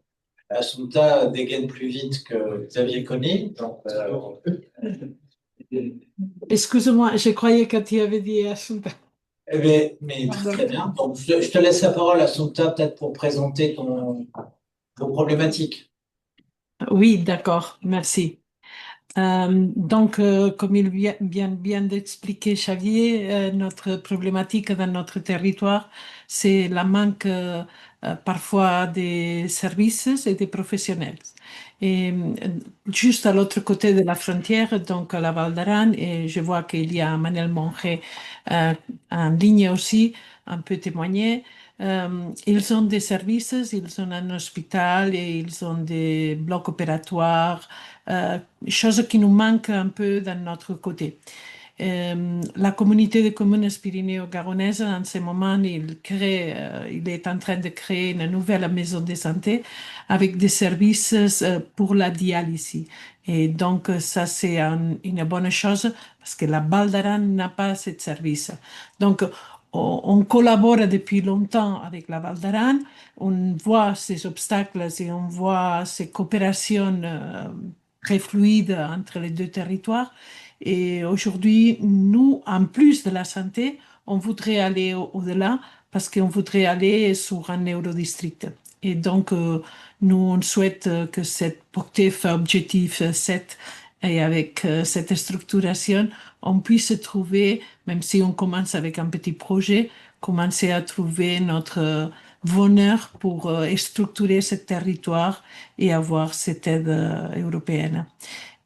Assunta dégaine plus vite que Xavier Conny. Excuse-moi, je croyais que tu avais dit Assunta. Eh bien, mais très bien. Donc, je te laisse la parole, Assunta, peut-être pour présenter vos problématiques. Oui, d'accord, merci. Donc, comme il vient d'expliquer Xavier, notre problématique dans notre territoire, c'est la manque parfois des services et des professionnels. Et juste à l'autre côté de la frontière, donc à la Val d'Aran, et je vois qu'il y a Manel Monge en ligne aussi, un peu témoigner. Ils ont des services, ils ont un hôpital et ils ont des blocs opératoires, chose qui nous manque un peu dans notre côté. La communauté de communes pyrénéo-garonnaises, en ce moment, il est en train de créer une nouvelle maison de santé avec des services pour la dialyse. Et donc, ça, c'est une bonne chose parce que la Val d'Aran n'a pas ce service. Donc, on collabore depuis longtemps avec la Val d'Aran, on voit ces obstacles et on voit ces coopérations très fluides entre les deux territoires. Et aujourd'hui, nous, en plus de la santé, on voudrait aller au-delà parce qu'on voudrait aller sur un eurodistrict. Et donc, nous, on souhaite que cette POCTEFA objectif 7 et avec cette structuration, on puisse trouver, même si on commence avec un petit projet, commencer à trouver notre bonheur pour structurer ce territoire et avoir cette aide européenne.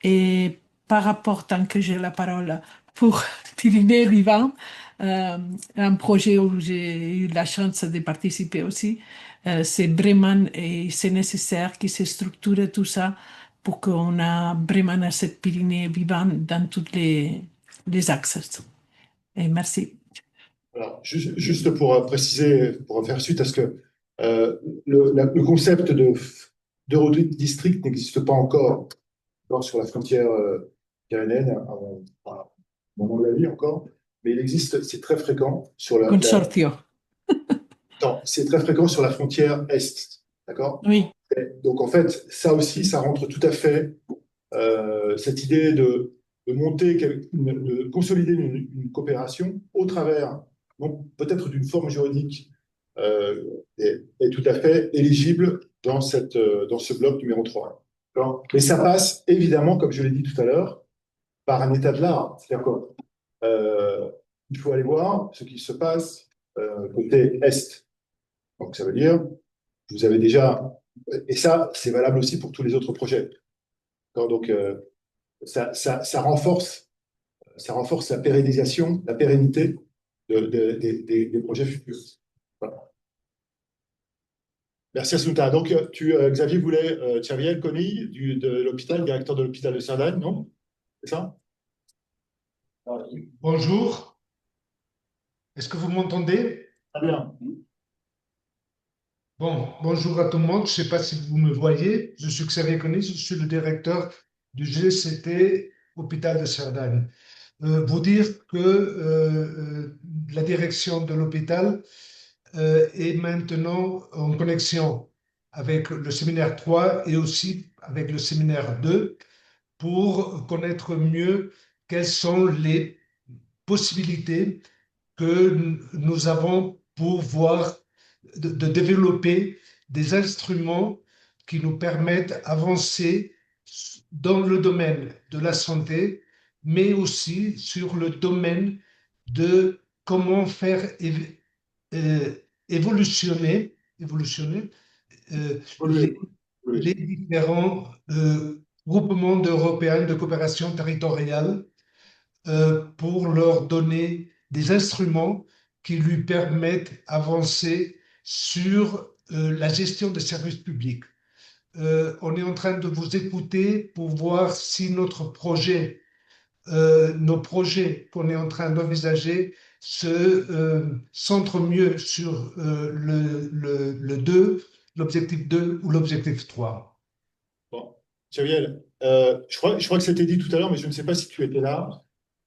Et par rapport, tant que j'ai la parole, pour Pyrénées vivant, un projet où j'ai eu la chance de participer aussi, c'est vraiment et c'est nécessaire qu'il se structure tout ça pour qu'on a vraiment cette Pyrénées vivante dans tous les axes. Et merci. Alors, juste pour préciser, pour faire suite à ce que le concept d'Eurodistrict n'existe pas encore sur la frontière pyrénéenne, à mon avis encore, mais il existe, c'est très fréquent sur Consortio. Non, c'est très fréquent sur la frontière Est, d'accord? Oui. Donc en fait, ça aussi, ça rentre tout à fait cette idée de monter, de consolider une coopération au travers, donc peut-être d'une forme juridique est tout à fait éligible dans ce bloc numéro 3. Mais ça passe évidemment, comme je l'ai dit tout à l'heure, par un état de l'art. C'est-à-dire que il faut aller voir ce qui se passe côté Est. Donc, ça veut dire, vous avez déjà, et ça, c'est valable aussi pour tous les autres projets. Donc, ça renforce la pérennisation, la pérennité des projets futurs. Voilà. Merci Assunta. Donc, Xavier voulait, Xavier Conille, de l'hôpital, directeur de l'hôpital de Cerdagne, non? C'est ça? Bonjour. Est-ce que vous m'entendez? Très bien. Bon, bonjour à tout le monde. Je ne sais pas si vous me voyez. Je suis Xavier Conille, je suis le directeur du GCT Hôpital de Cerdagne. Vous dire que la direction de l'hôpital est maintenant en connexion avec le séminaire 3 et aussi avec le séminaire 2 pour connaître mieux quelles sont les possibilités que nous avons pour voir de développer des instruments qui nous permettent d'avancer dans le domaine de la santé, mais aussi sur le domaine de comment faire évolutionner les différents groupements d'Européens de coopération territoriale pour leur donner des instruments qui lui permettent d'avancer sur la gestion des services publics. On est en train de vous écouter pour voir si nos projets qu'on est en train d'envisager se centrent mieux sur le 2, l'objectif 2 ou l'objectif 3. Bon, Xavier, je crois que c'était dit tout à l'heure, mais je ne sais pas si tu étais là.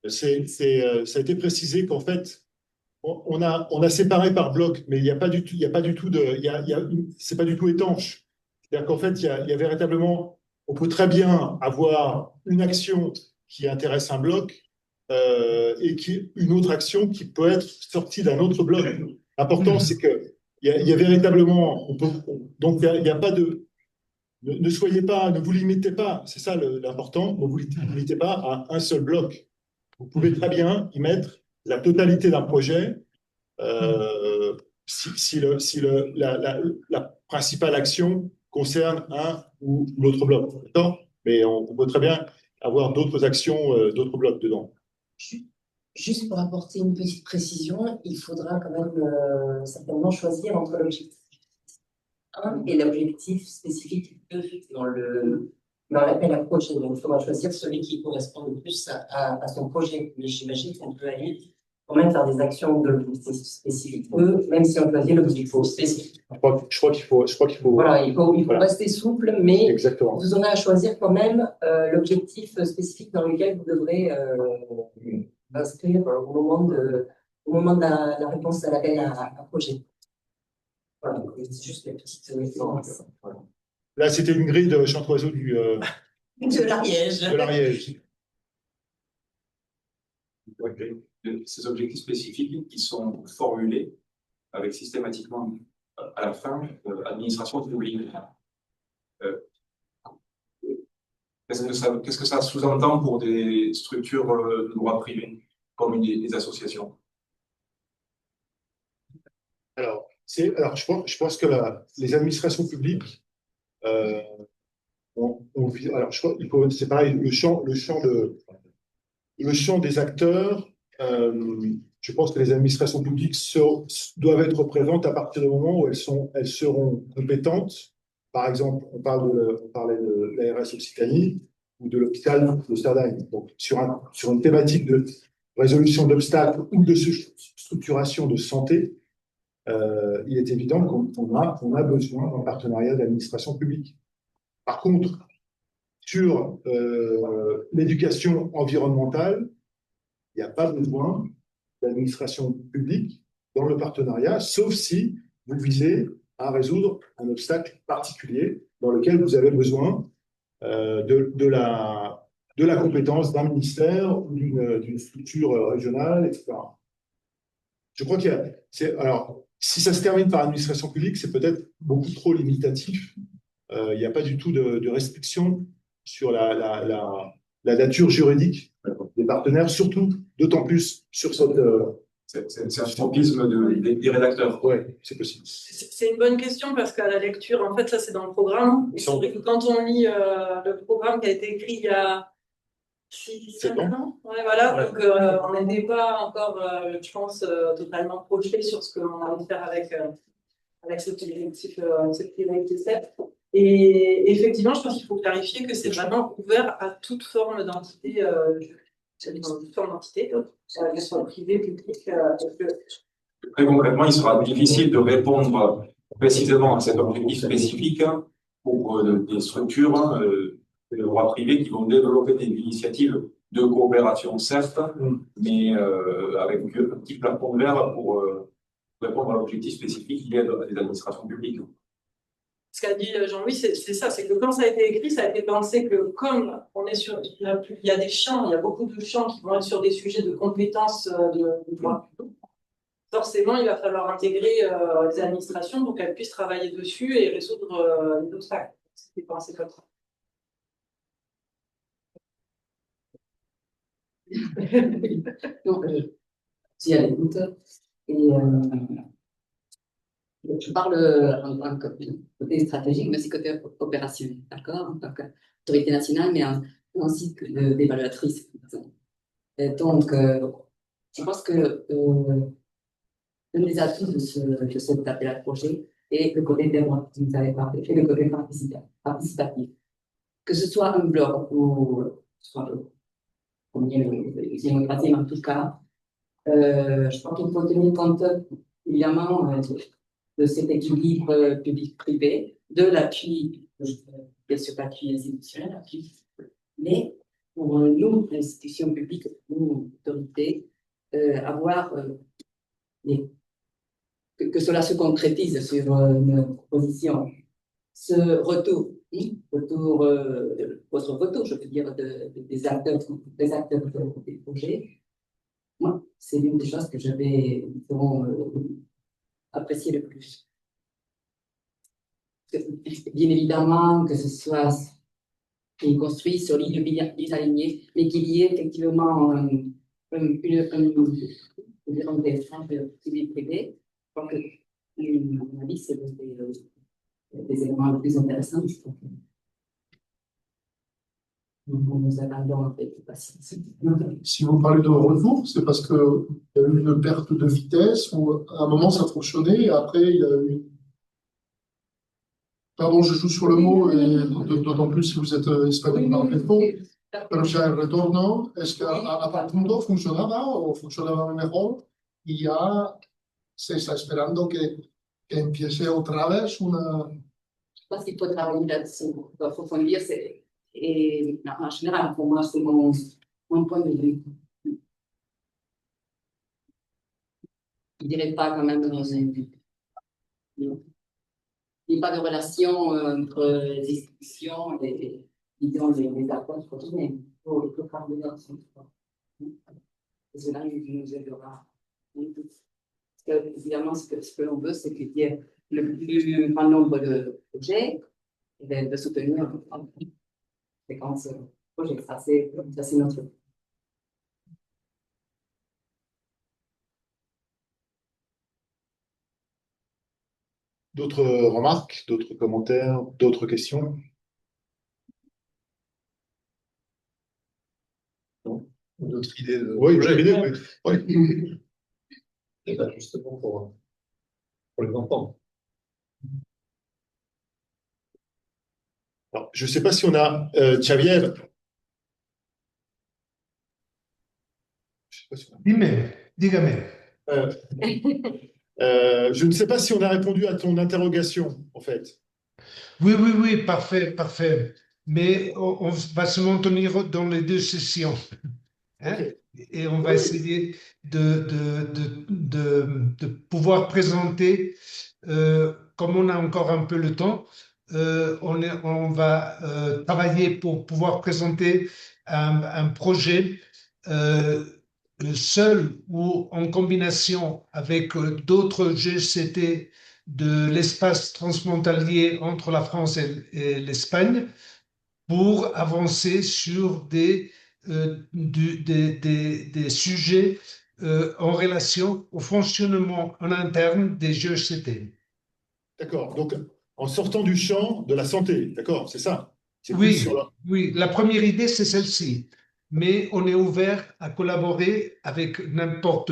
Ça a été précisé qu'en fait, on a séparé par bloc, mais il n'y a pas du tout, c'est pas du tout étanche. C'est-à-dire qu'en fait, il y a véritablement, on peut très bien avoir une action qui intéresse un bloc et une autre action qui peut être sortie d'un autre bloc. L'important, c'est que il y a véritablement, donc il n'y a pas de, ne vous limitez pas, c'est ça l'important, ne vous limitez pas à un seul bloc. Vous pouvez très bien y mettre la totalité d'un projet si la principale action concerne un ou l'autre bloc. Mais on peut très bien avoir d'autres actions, d'autres blocs dedans. Juste pour apporter une petite précision, il faudra quand même certainement choisir entre l'objectif 1 et l'objectif spécifique 2 dans l'appel à projet. Donc, il faudra choisir celui qui correspond le plus à son projet. Mais j'imagine qu'on peut aller quand même faire des actions de l'objectif spécifique 2, même si on choisit l'objectif spécifique. Je crois qu'il faut. Voilà, il faut rester souple, mais exactement. Vous aurez à choisir quand même l'objectif spécifique dans lequel vous devrez inscrire au moment de la réponse à l'appel à projet. Voilà, c'est juste une petite référence. Voilà. Là, c'était une grille de Chantoiseau de l'Ariège. De l'Ariège. Ces objectifs spécifiques qui sont formulés avec systématiquement à la fin administration publique. Qu'est-ce que ça sous-entend pour des structures de droit privé, comme des associations? Alors, je pense que les administrations publiques, alors c'est pareil, le champ des acteurs, je pense que les administrations publiques doivent être présentes à partir du moment où elles seront compétentes. Par exemple, on parlait de l'ARS Occitanie ou de l'hôpital de Cerdagne. Donc, sur une thématique de résolution d'obstacles ou de structuration de santé, il est évident qu'on a besoin d'un partenariat d'administration publique. Par contre, sur l'éducation environnementale, il n'y a pas besoin d'administration publique dans le partenariat, sauf si vous visez à résoudre un obstacle particulier dans lequel vous avez besoin de la compétence d'un ministère ou d'une structure régionale, etc. Je crois alors, si ça se termine par administration publique, c'est peut-être beaucoup trop limitatif. Il n'y a pas du tout de restriction sur la nature juridique des partenaires, surtout, d'autant plus sur cette. C'est un tropisme des rédacteurs. Oui, c'est possible. C'est une bonne question parce qu'à la lecture, en fait, ça c'est dans le programme. Et c'est vrai que quand on lit le programme qui a été écrit il y a 5 ans, ouais, voilà, Ouais. donc on n'était pas encore, je pense, totalement projeté sur ce qu'on allait faire avec cette priorité 7. Et effectivement, je pense qu'il faut clarifier que c'est vraiment ouvert à toute forme d'entité, toute forme d'entité, qu'elle soit privée, publique. Très concrètement, il sera difficile de répondre précisément à cet objectif spécifique pour des structures de droit privé qui vont développer des initiatives de coopération, certes, mais avec un petit plafond vert pour répondre à l'objectif spécifique lié à des administrations publiques. Ce qu'a dit Jean-Louis, c'est ça, c'est que quand ça a été écrit, ça a été pensé que comme on est sur, il y a des champs, il y a beaucoup de champs qui vont être sur des sujets de compétences de droit public. Forcément, il va falloir intégrer les administrations pour qu'elles puissent travailler dessus et résoudre les obstacles. C'était pensé comme ça. Donc, je suis à l'écoute et je parle en tant que côté stratégique, mais aussi côté opérationnel, d'accord? En tant qu'autorité nationale, mais aussi d'évaluatrice. Et donc, je pense que un des atouts de cet appel à projet est le côté démocratique, vous avez parlé, et le côté participatif. Que ce soit un blog ou soit démocratie, mais en tout cas, je pense qu'il faut tenir compte, évidemment, de cet équilibre public-privé, de l'appui, bien sûr, l'appui institutionnel, mais pour nous, institutions publiques, nous, autorités, avoir que cela se concrétise sur une proposition. Ce retour, votre retour, je veux dire, des acteurs des projets, moi, c'est l'une des choses que je vais apprécier le plus. Bien évidemment, que ce soit construit sur l'île bien alignée, mais qu'il y ait effectivement des échanges publics-privés. Je crois que, à mon avis, c'est des éléments les plus intéressants. Nous attendons un peu de patience. Si vous parlez de retour, c'est parce qu'il y a eu une perte de vitesse ou à un moment ça fonctionnait et après il y a eu. Pardon, je joue sur le mot, et d'autant plus si vous êtes espagnol par défaut. Pero ya el retorno es que a punto funcionaba o funcionaba mejor y ya se está esperando que empiece otra vez una. Je pense qu'il faut travailler là-dessus, pour approfondir. Et en général, pour moi, c'est mon point de vue. Je ne dirais pas quand même dans il n'y a pas de relation entre les institutions et disons, les approches quotidiennes. Il faut parler ensemble. Et cela nous aidera. Parce que, évidemment, ce que l'on veut, c'est qu'il y ait le plus grand nombre de projets et de soutenir les séquences projets. Ça, c'est notre. D'autres remarques, d'autres commentaires, d'autres questions? D'autres idées de Oui, projet. oui. Et bien, justement pour les enfants. Alors, je ne sais pas si on a Xavier. Dígame. Je ne sais pas si on a répondu à ton interrogation, en fait. Oui, parfait, parfait. Mais on va se maintenir dans les deux sessions. Hein? Okay. Et on va essayer de pouvoir présenter, comme on a encore un peu le temps, on va travailler pour pouvoir présenter un projet seul ou en combinaison avec d'autres GCT de l'espace transfrontalier entre la France et l'Espagne, pour avancer sur des sujets en relation au fonctionnement en interne des GECT. D'accord. Donc, en sortant du champ de la santé, d'accord, c'est ça. C'est plus Oui, sur oui, la première idée, c'est celle-ci. Mais on est ouvert à collaborer avec n'importe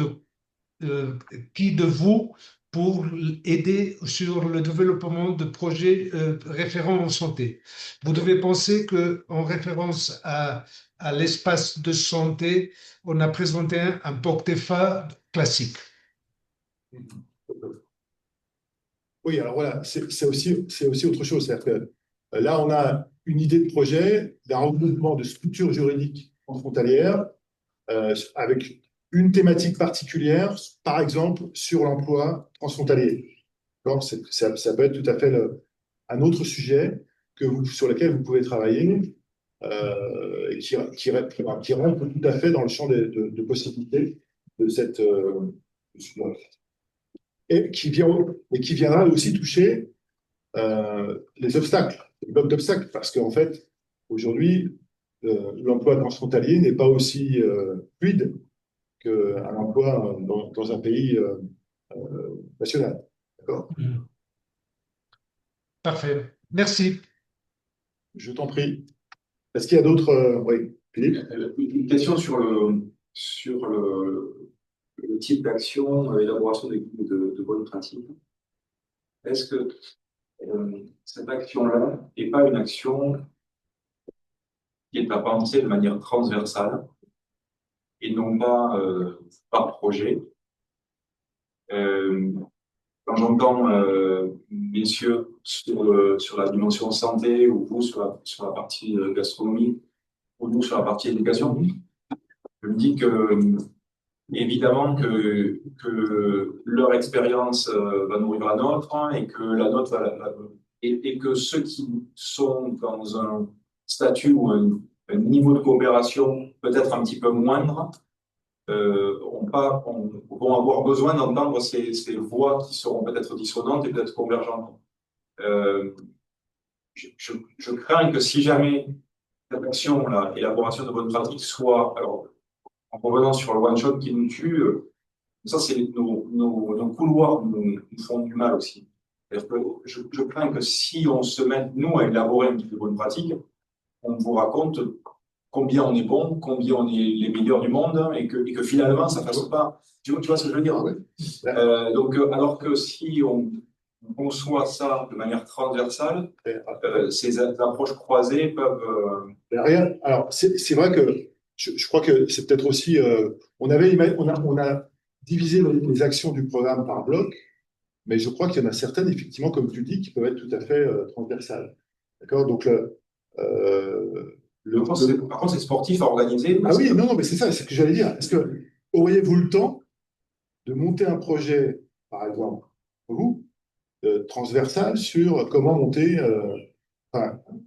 qui de vous pour aider sur le développement de projets référents en santé. Vous devez penser qu'en référence à l'espace de santé, on a présenté un portefeuille classique. Oui, alors voilà, c'est aussi autre chose. C'est-à-dire que là, on a une idée de projet d'un regroupement de structures juridiques transfrontalières avec une thématique particulière, par exemple, sur l'emploi transfrontalier. Ça peut être tout à fait un autre sujet sur lequel vous pouvez travailler et qui rentre tout à fait dans le champ de possibilités de cette et qui viendra aussi toucher les obstacles, les blocs d'obstacles, parce qu'en fait, aujourd'hui, l'emploi transfrontalier n'est pas aussi fluide qu'un emploi dans un pays national. D'accord ? Parfait. Merci. Je t'en prie. Est-ce qu'il y a d'autres... oui, Philippe ? Une question sur le type d'action, élaboration des guides de bonnes pratiques. Est-ce que cette action-là n'est pas une action qui est à penser de manière transversale et non pas par projet? Quand j'entends messieurs sur la dimension santé ou vous sur la partie gastronomie ou nous sur la partie éducation, je me dis que évidemment que leur expérience va nourrir la nôtre et que la nôtre et que ceux qui sont dans un statut ou un niveau de coopération peut-être un petit peu moindre vont avoir besoin d'entendre ces voix qui seront peut-être dissonantes et peut-être convergentes. Je crains que si jamais cette action, l'élaboration de bonnes pratiques, soit, alors, en revenant sur le one-shot qui nous tue, ça, c'est nos couloirs nous font du mal aussi. C'est-à-dire que je crains que si on se met, nous, à élaborer un petit peu de bonnes pratiques, on vous raconte combien on est bon, combien on est les meilleurs du monde, et que finalement, ça ne fasse pas. Tu vois ce que je veux dire? Donc, alors que si on conçoit ça de manière transversale, ces approches croisées peuvent... Alors, c'est vrai que je crois que c'est peut-être aussi... on a divisé les actions du programme par bloc, mais je crois qu'il y en a certaines, effectivement, comme tu dis, qui peuvent être tout à fait transversales. D'accord? Donc, par contre, c'est sportif à organiser. Ah oui, non, mais c'est ça, c'est ce que j'allais dire. Est-ce que auriez-vous le temps de monter un projet, par exemple, vous, transversal sur comment monter,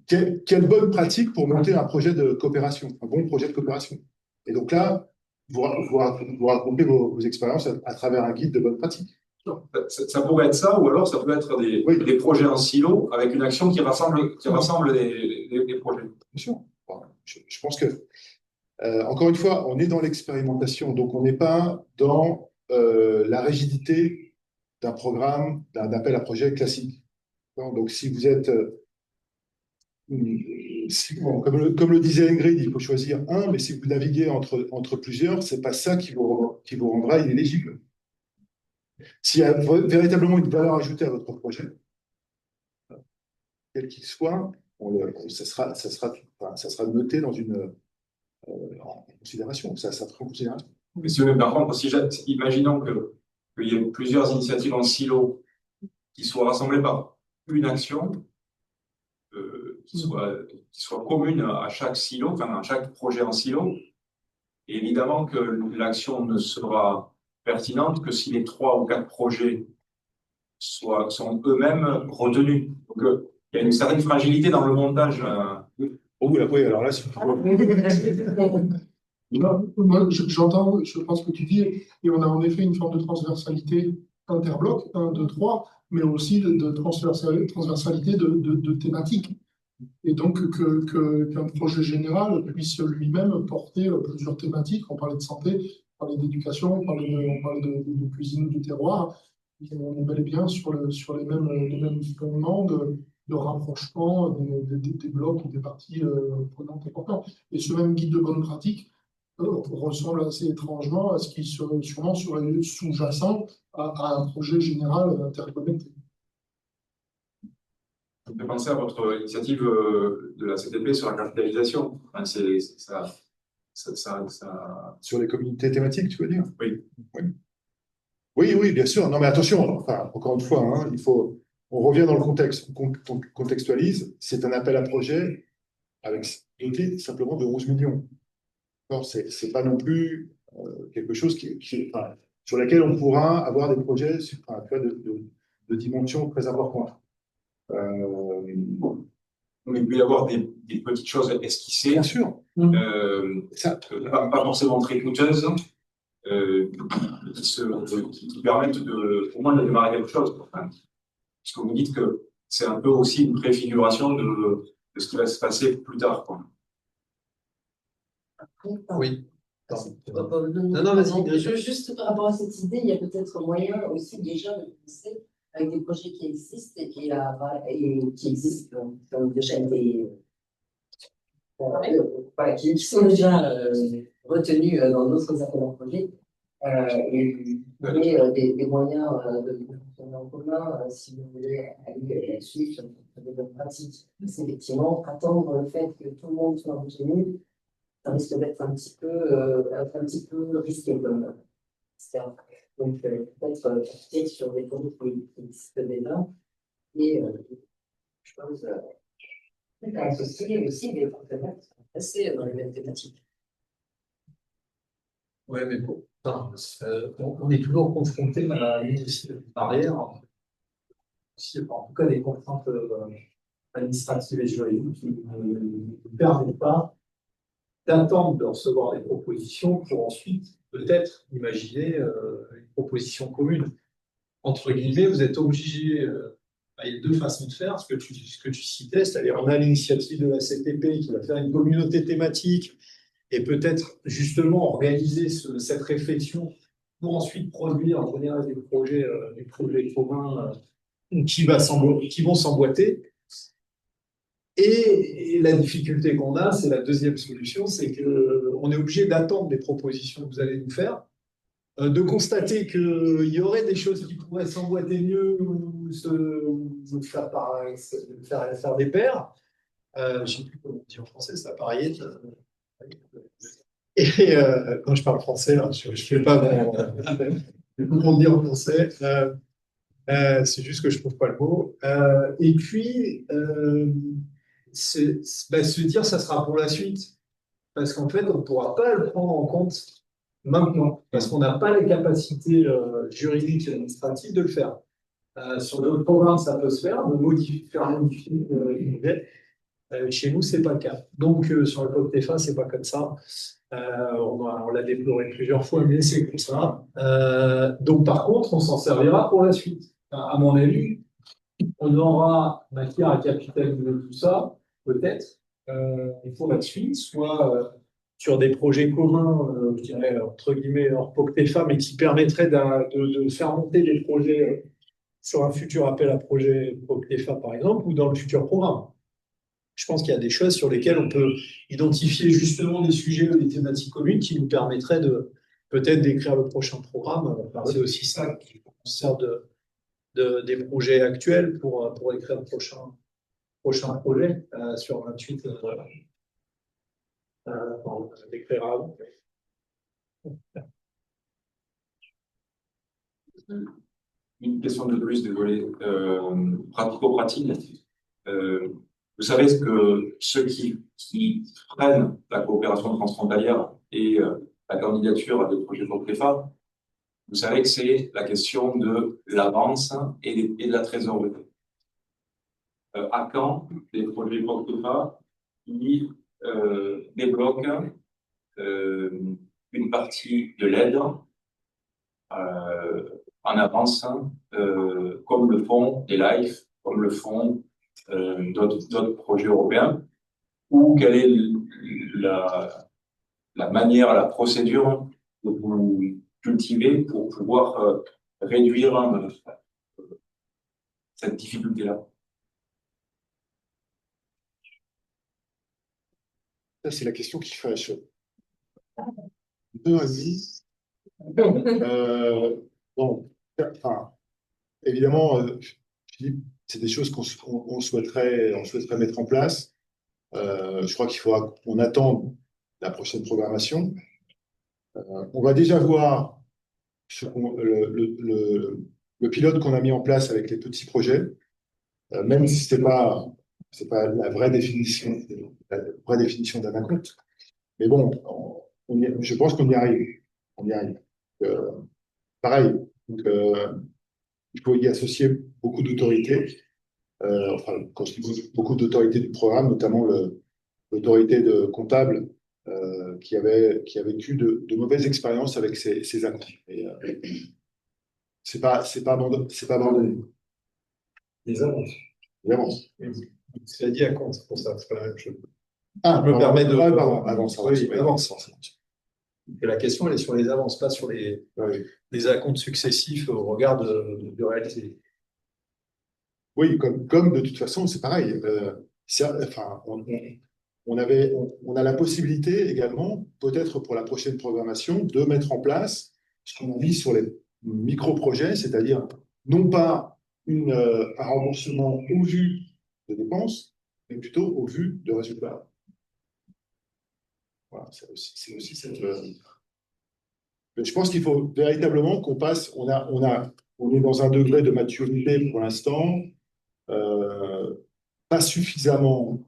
quelle bonne pratique pour monter un projet de coopération, un bon projet de coopération. Et donc là, vous racontez vos expériences à travers un guide de bonne pratique. Ça pourrait être ça, ou alors ça peut être des projets en silo avec une action qui rassemble les projets. Bien sûr. Je pense que, encore une fois, on est dans l'expérimentation, donc on n'est pas dans la rigidité d'un programme, d'un appel à projet classique. Donc, si vous êtes, comme le disait Ingrid, il faut choisir un, mais si vous naviguez entre plusieurs, c'est pas ça qui vous rendra inéligible. S'il y a véritablement une valeur ajoutée à votre projet, quel qu'il soit, ça sera noté en considération. Ça prend en considération. Mais par contre, imaginons qu'il y ait plusieurs initiatives en silo qui soient rassemblées par une action qui soit commune à chaque silo, enfin à chaque projet en silo. Et évidemment que l'action ne sera pertinente que si les 3 ou 4 projets sont eux-mêmes retenus. Donc, il y a une certaine fragilité dans le montage. Oui, alors là, moi, j'entends, je pense que tu dis, et on a en effet une forme de transversalité interbloc, 1, 2, 3, mais aussi de transversalité de thématiques. Et donc qu'un projet général puisse lui-même porter plusieurs thématiques. On parlait de santé, on parlait d'éducation, on parlait de cuisine du terroir. Et on est bel et bien sur les mêmes fondements de rapprochement des blocs ou des parties prenantes importantes. Et ce même guide de bonne pratique ressemble assez étrangement à ce qui sûrement serait sous-jacent à un projet général interconnecté. Ça me fait penser à votre initiative de la CTP sur la capitalisation. Enfin, Sur les communautés thématiques, tu veux dire? Oui. Oui, bien sûr. Non, mais attention, enfin, encore une fois, hein, on revient dans le contexte, on contextualise. C'est un appel à projet doté simplement de 11 millions. C'est pas non plus quelque chose enfin, sur laquelle on pourra avoir des projets enfin, tu vois, de dimension très importante. Mais il peut y avoir des petites choses esquissées. Bien sûr. Pas forcément très coûteuses, qui permettent au moins de démarrer quelque chose. Enfin, parce que vous dites que c'est un peu aussi une préfiguration de ce qui va se passer plus tard, quoi. Oui. Non, vas-y. Juste par rapport à cette idée, il y a peut-être moyen aussi déjà de penser avec des projets qui existent et qui existent, qui ont déjà été qui sont déjà retenus dans d'autres appels à projets et des moyens de fonctionner en commun, si vous voulez aller là-dessus sur des bonnes pratiques. C'est effectivement attendre le fait que tout le monde soit retenu, ça risque d'être un petit peu risqué comme etc. Donc, peut-être partir sur des comptes qui existent déjà et je pense associer aussi des partenaires qui sont passés dans les mêmes thématiques. Ouais, mais bon, on est toujours confronté à une barrière, en tout cas des contraintes administratives et juridiques qui ne nous permettent pas d'attendre de recevoir des propositions pour ensuite peut-être imaginer une proposition commune. Entre guillemets, vous êtes obligé, il y a deux façons de faire, ce que tu citais, c'est-à-dire on a l'initiative de la CTP qui va faire une communauté thématique et peut-être justement organiser cette réflexion pour ensuite produire en général des projets communs qui vont s'emboîter. Et la difficulté qu'on a, c'est la deuxième solution, c'est qu'on est obligé d'attendre les propositions que vous allez nous faire, de constater qu'il y aurait des choses qui pourraient s'emboîter mieux ou faire des paires. Je ne sais plus comment on dit en français, ça paraît. Et quand je parle français, je ne fais pas comment dire en français. C'est juste que je ne trouve pas le mot. Et puis, se dire ça sera pour la suite. Parce qu'en fait, on ne pourra pas le prendre en compte maintenant. Parce qu'on n'a pas les capacités juridiques et administratives de le faire. Sur d'autres programmes, ça peut se faire, faire modifier une idée. Chez nous, ce n'est pas le cas. Donc, sur le code TEFA, ce n'est pas comme ça. On l'a déploré plusieurs fois, mais c'est comme ça. Donc, par contre, on s'en servira pour la suite. À mon avis, on aura matière à capitaliser tout ça, peut-être, pour la suite, soit sur des projets communs, je dirais, entre guillemets, hors POC-TEFA, mais qui permettraient de faire monter des projets sur un futur appel à projet POC-TEFA, par exemple, ou dans le futur programme. Je pense qu'il y a des choses sur lesquelles on peut identifier justement des sujets ou des thématiques communes qui nous permettraient peut-être d'écrire le prochain programme. C'est aussi ça qui sert des projets actuels pour écrire le prochain projet sur 28. On l'écrira avant. Une question de plus, désolé, pratico-pratique. Vous savez que ceux qui prennent la coopération transfrontalière et la candidature à des projets pour PREFA, vous savez que c'est la question de l'avance et de la trésorerie. À quand les projets pour PREFA qui débloquent une partie de l'aide en avance, comme le font les LIFE, comme le font d'autres projets européens, ou quelle est la manière, la procédure que vous cultivez pour pouvoir réduire cette difficulté-là? Ça, c'est la question qui fâche. 2,5. Bon, enfin, évidemment, Philippe, c'est des choses qu'on souhaiterait mettre en place. Je crois qu'il faudra qu'on attende la prochaine programmation. On va déjà voir le pilote qu'on a mis en place avec les petits projets, même si c'est pas la vraie définition d'un acompte. Mais bon, je pense qu'on y arrive. On y arrive. Pareil, donc, il faut y associer beaucoup d'autorités. Enfin, quand je dis beaucoup d'autorités du programme, notamment l'autorité de comptable qui a vécu de mauvaises expériences avec ces acomptes. C'est pas abandonné. Les avances. Les avances. C'est dit à compte, c'est pour ça, c'est pas la même chose. Ah, je me permets de. Pardon, avance. Oui, avance. Et la question, elle est sur les avances, pas sur les acomptes successifs au regard de réalité. Oui, comme de toute façon, c'est pareil. Enfin, on a la possibilité également, peut-être pour la prochaine programmation, de mettre en place ce qu'on a mis sur les micro-projets, c'est-à-dire non pas un remboursement au vu de dépenses, mais plutôt au vu de résultats. Voilà, c'est aussi cette. Je pense qu'il faut véritablement qu'on passe. On est dans un degré de maturité pour l'instant, pas suffisamment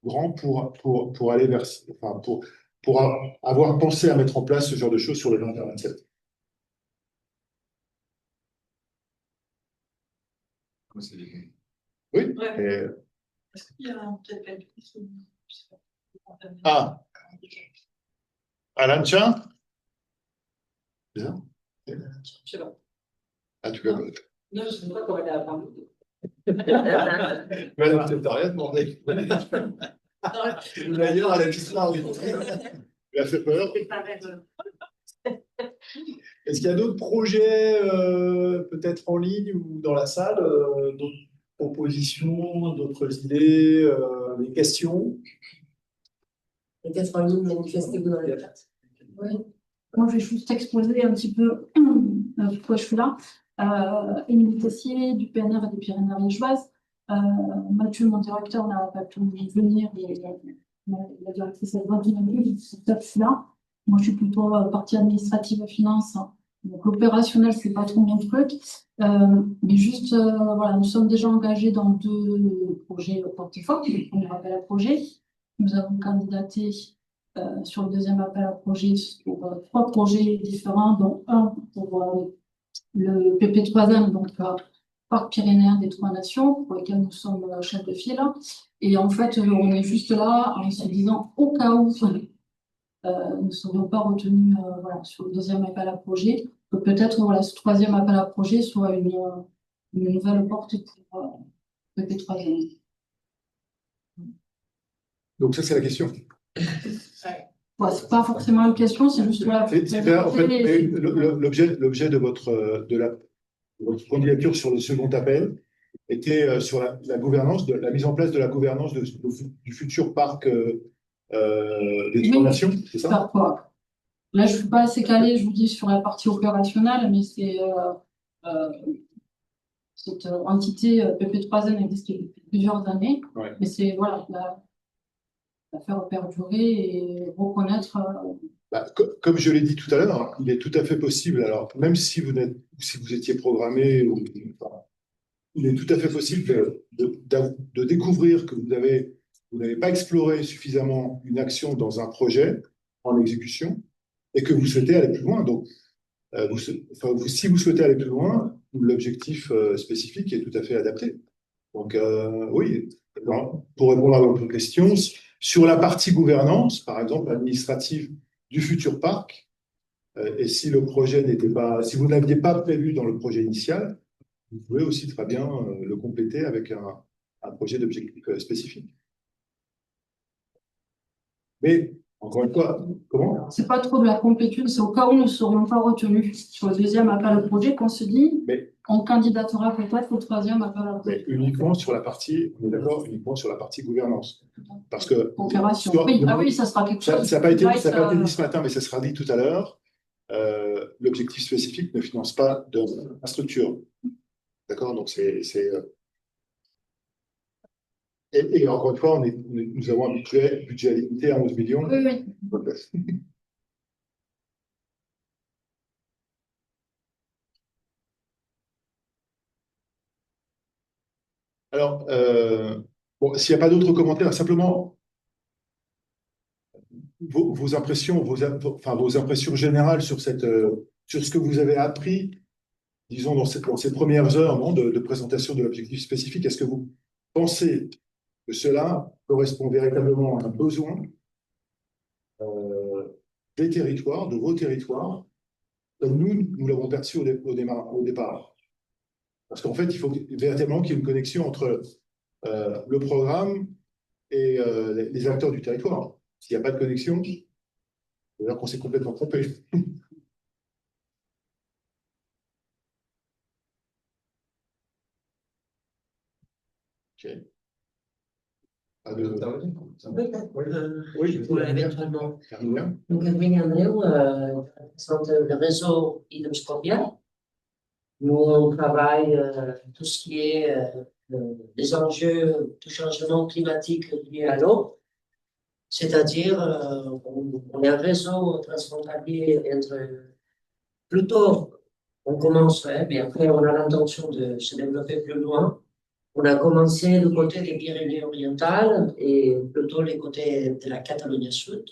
grand pour aller vers, enfin, pour avoir pensé à mettre en place ce genre de choses sur le long terme. Oui. Ouais. Est-ce qu'il y a peut-être quelque chose? Ah, Alain Tien? Bien. Je sais pas. Ah, tu peux. Non, je ne sais pas comment elle a parlé. Mais elle a peut-être rien demandé. D'ailleurs, elle a juste là. Elle a fait peur. Est-ce qu'il y a d'autres projets, peut-être en ligne ou dans la salle, d'autres propositions, d'autres idées, des questions? Peut-être en ligne, manifestez-vous dans le chat. Oui. Moi, je vais juste exposer un petit peu pourquoi je suis là. Émilie Tessier, du PNR et des Pyrénées-Ariégeoises. Mathieu, mon directeur, n'a pas pu venir. La directrice a besoin d'une appui, c'est pour ça que je suis là. Moi, je suis plutôt partie administrative et finance. Donc, l'opérationnel, c'est pas trop mon truc. Mais juste, voilà, nous sommes déjà engagés dans 2 projets portefeuille, le premier appel à projet. Nous avons candidaté sur le deuxième appel à projet pour 3 projets différents, dont un pour le PP3M, donc Parc pyrénéen des 3 Nations, pour lequel nous sommes chefs de file. Et en fait, on est juste là en se disant, au cas où nous ne serions pas retenus voilà, sur le deuxième appel à projet, que peut-être voilà, ce 3e appel à projet soit une nouvelle porte pour le PP3M. Donc ça, c'est la question. Ouais, c'est pas forcément une question, c'est juste voilà. En fait, l'objet de votre candidature sur le second appel était sur la gouvernance, la mise en place de la gouvernance du futur parc des 3 Nations, c'est ça? Parfois. Là, je ne suis pas assez calée, je vous dis, sur la partie opérationnelle, mais c'est cette entité PP3N existe depuis plusieurs années, mais c'est voilà, la faire perdurer et reconnaître. Comme je l'ai dit tout à l'heure, il est tout à fait possible, alors même si vous étiez programmé, il est tout à fait possible de découvrir que vous n'avez pas exploré suffisamment une action dans un projet en exécution et que vous souhaitez aller plus loin. Donc, si vous souhaitez aller plus loin, l'objectif spécifique est tout à fait adapté. Donc, oui, pour répondre à votre question, sur la partie gouvernance, par exemple, administrative du futur parc, et si le projet n'était pas, si vous n'aviez pas prévu dans le projet initial, vous pouvez aussi très bien le compléter avec un projet d'objectif spécifique. Mais, encore une fois, comment? C'est pas trop de la complétude, c'est au cas où nous ne serions pas retenus sur le deuxième appel au projet qu'on se dit on candidatera peut-être au troisième appel à projet. Mais uniquement sur la partie, on est d'accord, uniquement sur la partie gouvernance. Parce que. Opération. Oui, ah oui, ça sera quelque chose. Ça n'a pas été dit ce matin, mais ça sera dit tout à l'heure. L'objectif spécifique ne finance pas de structure. D'accord? Donc, et encore une fois, nous avons un budget limité à 11 millions. Oui, oui. Alors, bon, s'il n'y a pas d'autres commentaires, simplement vos impressions, vos impressions générales sur ce que vous avez appris, disons, dans ces premières heures, non, de présentation de l'objectif spécifique. Est-ce que vous pensez que cela correspond véritablement à un besoin des territoires, de vos territoires, comme nous l'avons perçu au départ? Parce qu'en fait, il faut véritablement qu'il y ait une connexion entre le programme et les acteurs du territoire. S'il n'y a pas de connexion, c'est-à-dire qu'on s'est complètement trompé. Ok. Oui, je pourrais éventuellement. Donc, Hermine Andreu représente le réseau Hydroscopia. Nous, on travaille tout ce qui est les enjeux du changement climatique liés à l'eau. C'est-à-dire, on est un réseau transfrontalier entre. Plutôt, on commence, mais après, on a l'intention de se développer plus loin. On a commencé du côté des Pyrénées orientales et plutôt les côtés de la Catalogne Sud.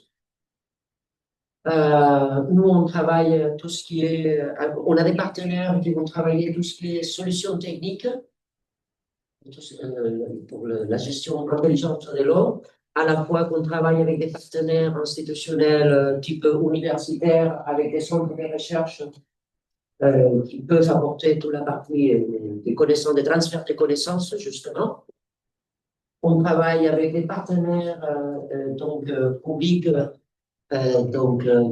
Nous, on travaille tout ce qui est. On a des partenaires qui vont travailler tout ce qui est solutions techniques pour la gestion intelligente de l'eau. À la fois qu'on travaille avec des partenaires institutionnels type universitaire, avec des centres de recherche qui peuvent apporter toute la partie des connaissances, des transferts de connaissances, justement. On travaille avec des partenaires publics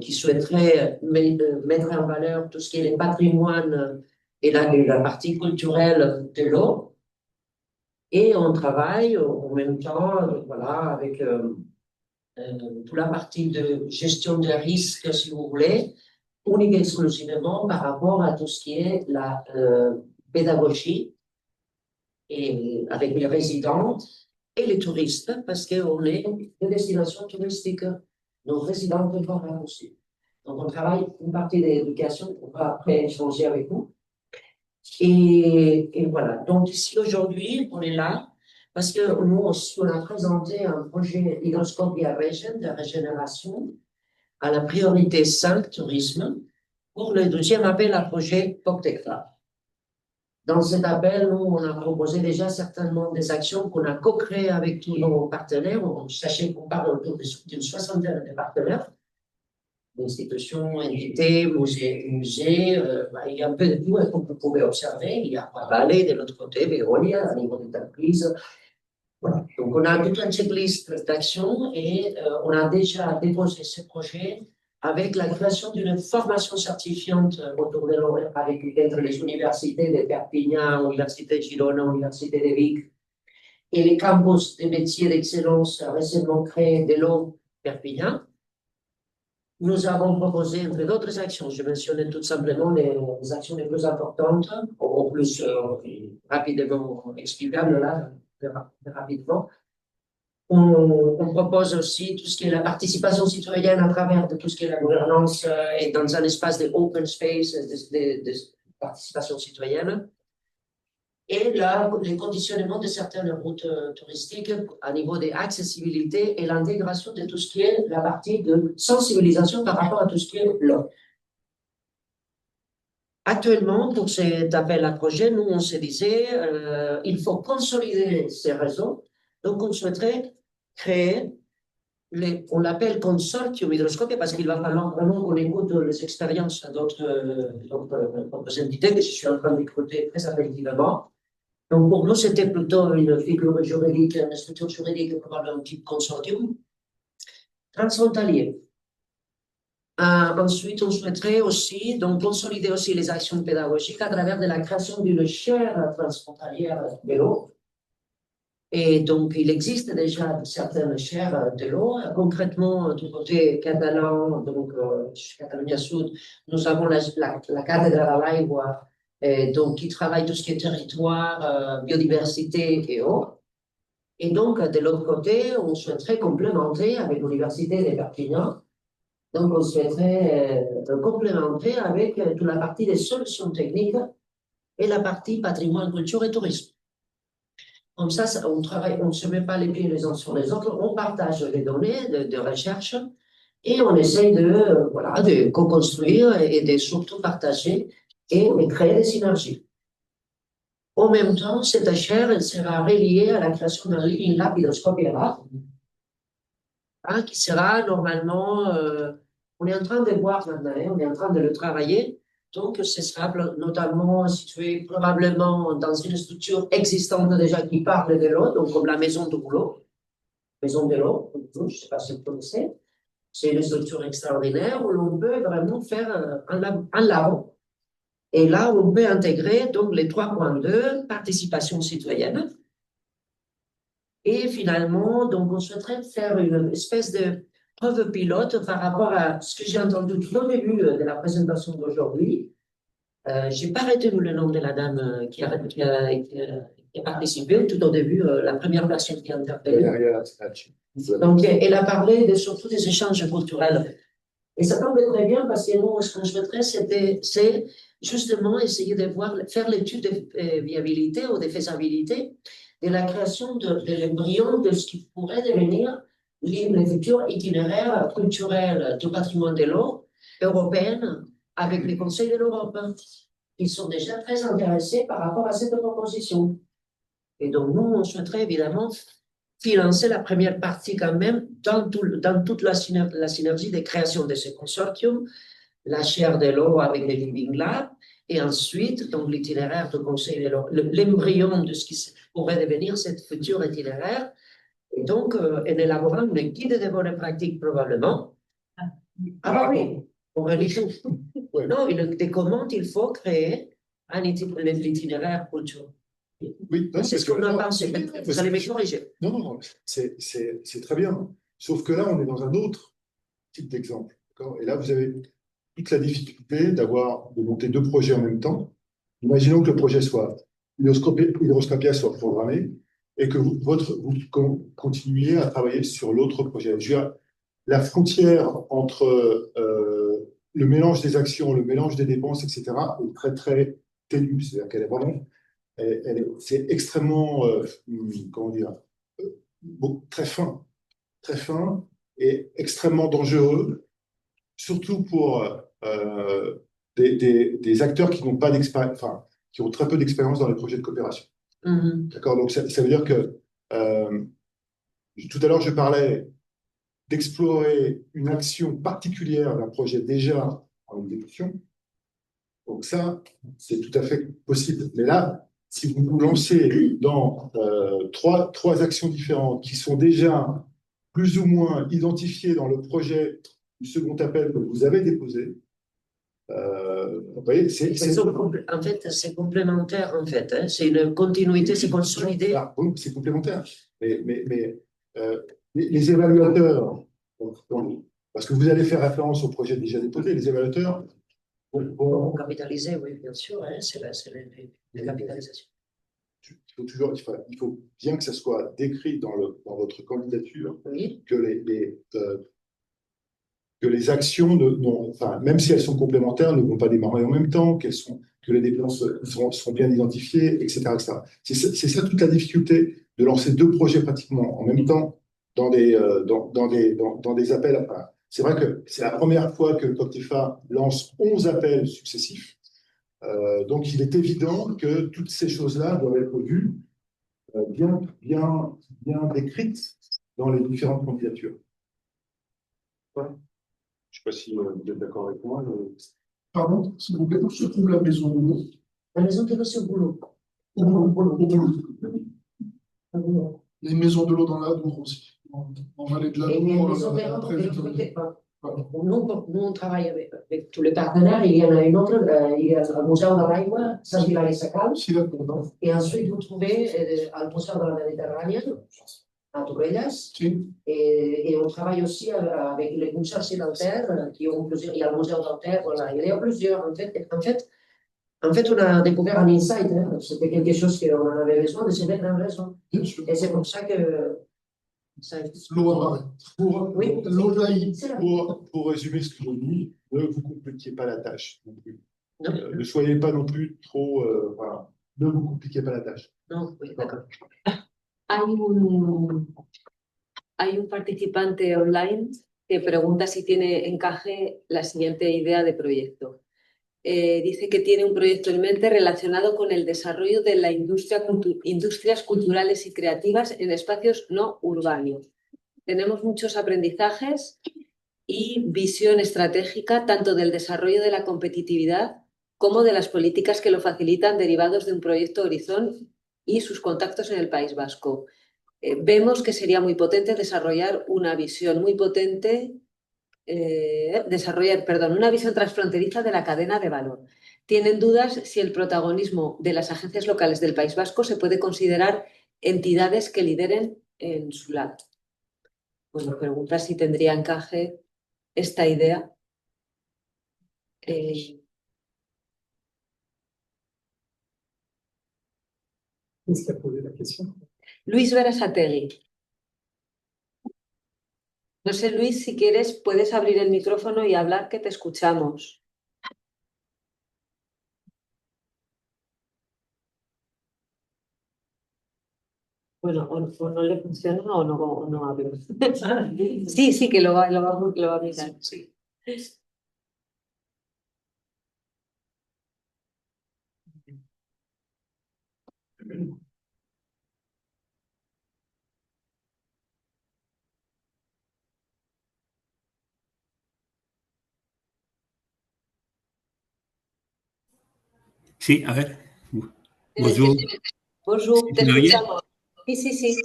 qui souhaiteraient mettre en valeur tout ce qui est le patrimoine et la partie culturelle de l'eau. Et on travaille en même temps avec toute la partie de gestion des risques, si vous voulez, uniquement et exclusivement par rapport à tout ce qui est la pédagogie et avec les résidents et les touristes, parce qu'on est une destination touristique. Nos résidents peuvent voir aussi. Donc, on travaille une partie de l'éducation, on va après échanger avec vous. Et voilà. Donc, ici, aujourd'hui, on est là parce que nous aussi, on a présenté un projet Hydroscopia Region de régénération à la priorité 5 tourisme pour le deuxième appel à projet POCTECFA. Dans cet appel, nous, on a proposé déjà certainement des actions qu'on a co-créées avec tous nos partenaires. Sachez qu'on parle autour d'une soixantaine de partenaires, institutions, entités, musées. Il y a un peu de tout, comme vous pouvez observer. Il y a Valais de l'autre côté, Veolia, à niveau d'entreprise. Voilà. Donc, on a toute une checklist d'actions et on a déjà déposé ce projet avec la création d'une formation certifiante autour de l'eau entre les universités de Perpignan, l'Université de Girona, l'Université de Vic et les campus des métiers d'excellence récemment créés de l'eau Perpignan. Nous avons proposé, entre d'autres actions, je mentionnais tout simplement les actions les plus importantes, au plus rapidement explicables là, rapidement. On propose aussi tout ce qui est la participation citoyenne à travers de tout ce qui est la gouvernance et dans un espace de open space de participation citoyenne. Et là, le conditionnement de certaines routes touristiques à niveau de l'accessibilité et l'intégration de tout ce qui est la partie de sensibilisation par rapport à tout ce qui est l'eau. Actuellement, pour cet appel à projet, nous, on se disait il faut consolider ces réseaux. Donc, on souhaiterait créer on l'appelle consortium hydroscopie parce qu'il va falloir vraiment qu'on écoute les expériences d'autres entités que je suis en train d'écouter très attentivement. Donc, pour nous, c'était plutôt une figure juridique, une structure juridique, probablement un type consortium transfrontalier. Ensuite, on souhaiterait aussi donc, consolider aussi les actions pédagogiques à travers de la création d'une chaire transfrontalière de l'eau. Et donc, il existe déjà certaines chaires de l'eau. Concrètement, du côté catalan, donc Catalunya Sud, nous avons la Càtedra de l'Aigua, donc qui travaille tout ce qui est territoire, biodiversité et eau. Et donc, de l'autre côté, on souhaiterait complémenter avec l'Université de Perpignan. Donc, on souhaiterait complémenter avec toute la partie des solutions techniques et la partie patrimoine, culture et tourisme. Comme ça, on travaille, on ne se met pas les pieds les uns sur les autres, on partage les données de recherche et on essaye de co-construire et de surtout partager et de créer des synergies. En même temps, cette chaire elle sera reliée à la création d'un Living Lab Hydroscopie qui sera normalement, on est en train de voir maintenant, on est en train de le travailler. Donc, ce sera notamment situé probablement dans une structure existante déjà qui parle de l'eau, donc comme la maison de l'eau. Maison de l'eau, je ne sais pas si vous connaissez. C'est une structure extraordinaire où l'on peut vraiment faire un labo. Et là, on peut intégrer donc les 3.2, participation citoyenne. Et finalement, donc, on souhaiterait faire une espèce de preuve pilote par rapport à ce que j'ai entendu tout au début de la présentation d'aujourd'hui. Je n'ai pas retenu le nom de la dame qui a participé tout au début, la première personne qui a interpellé. Donc, elle a parlé surtout des échanges culturels. Et ça tombe très bien parce que nous, ce qu'on souhaiterait, c'est justement essayer de faire l'étude de viabilité ou de faisabilité de la création de l'embryon de ce qui pourrait devenir les futurs itinéraires culturels du patrimoine de l'eau européenne avec les conseils de l'Europe. Ils sont déjà très intéressés par rapport à cette proposition. Et donc, nous, on souhaiterait évidemment financer la première partie quand même dans toute la synergie de création de ce consortium, la chaire de l'eau avec les Living Labs, et ensuite, donc, l'itinéraire de conseil de l'eau, l'embryon de ce qui pourrait devenir cette future itinéraire. Et donc, en élaborant une guide de bonnes pratiques, probablement. Ah oui, on relit tout. Non, de comment il faut créer l'itinéraire culturel. Oui, c'est ce qu'on a pensé. Vous allez me corriger. Non, c'est très bien. Sauf que là, on est dans un autre type d'exemple. Et là, vous avez toute la difficulté de monter deux projets en même temps. Imaginons que le projet soit Hydroscopia soit programmé et que vous continuiez à travailler sur l'autre projet. La frontière entre le mélange des actions, le mélange des dépenses, etc., est très, très ténue. C'est-à-dire qu'elle est vraiment... c'est extrêmement, comment dire, très fin et extrêmement dangereux, surtout pour des acteurs qui n'ont pas d'expérience, enfin, qui ont très peu d'expérience dans les projets de coopération. D'accord, donc ça veut dire que tout à l'heure je parlais d'explorer une action particulière d'un projet déjà en exécution. Donc ça, c'est tout à fait possible. Mais là, si vous vous lancez dans trois actions différentes qui sont déjà plus ou moins identifiées dans le projet du second appel que vous avez déposé, vous voyez, en fait, c'est complémentaire, en fait. Hein. C'est une continuité, c'est consolidé. Oui, c'est complémentaire. Mais les évaluateurs, parce que vous allez faire référence au projet déjà déposé, les évaluateurs vont capitaliser, oui, bien sûr, hein, c'est la capitalisation. Il faut bien que ça soit décrit dans votre candidature, oui, que les actions, même si elles sont complémentaires, ne vont pas démarrer en même temps, que les dépenses seront bien identifiées, etc. C'est ça toute la difficulté de lancer deux projets pratiquement en même temps dans des appels. Enfin, c'est vrai que c'est la première fois que le COCTEFA lance 11 appels successifs. Donc, il est évident que toutes ces choses-là doivent être vues bien décrites dans les différentes candidatures. Je ne sais pas si vous êtes d'accord avec moi. Pardon, s'il vous plaît, où se trouve la maison de l'eau? La maison de l'eau, c'est au boulot. Au boulot. Les maisons de l'eau dans la Dour aussi, en vallée de la Et les Dour. maisons de l'eau, nous, on travaille avec tous les partenaires. Il y en a une autre, il y a le Musée de l'Aigua, Sant Hilari Sacalm. Et ensuite, vous trouvez le Musée de la Méditerranée, à Torrelles. Et on travaille aussi avec les musées d'Alter, qui ont plusieurs. Il y a le Musée d'Alter, voilà. Il y a plusieurs. En fait, on a découvert un insight. Hein. C'était quelque chose qu'on en avait besoin de se mettre en raison. Et c'est pour ça que. Pour résumer ce que je dis, ne vous compliquez pas la tâche non plus. Ne soyez pas non plus trop. Voilà. Ne vous compliquez pas la tâche. No, oui, d'accord. Hay un participante online que pregunta si tiene encaje la siguiente idea de proyecto. Dice que tiene un proyecto en mente relacionado con el desarrollo de la industrias culturales y creativas en espacios no urbanos. Tenemos muchos aprendizajes y visión estratégica tanto del desarrollo de la competitividad como de las políticas que lo facilitan derivados de un proyecto Horizon y sus contactos en el País Vasco. Vemos que sería muy potente desarrollar una visión muy potente, una visión transfronteriza de la cadena de valor. Tienen dudas si el protagonismo de las agencias locales del País Vasco se puede considerar entidades que lideren en su lado. Bueno, pregunta si tendría encaje esta idea. Luis Berasategui. No sé, Luis, si quieres, puedes abrir el micrófono y hablar, que te escuchamos. Bueno, o no le funciona o no habla. Sí, que lo va a mirar. Sí. Sí, a ver. Bonjour. Bonjour, te ¿Me oye? escuchamos. Sí.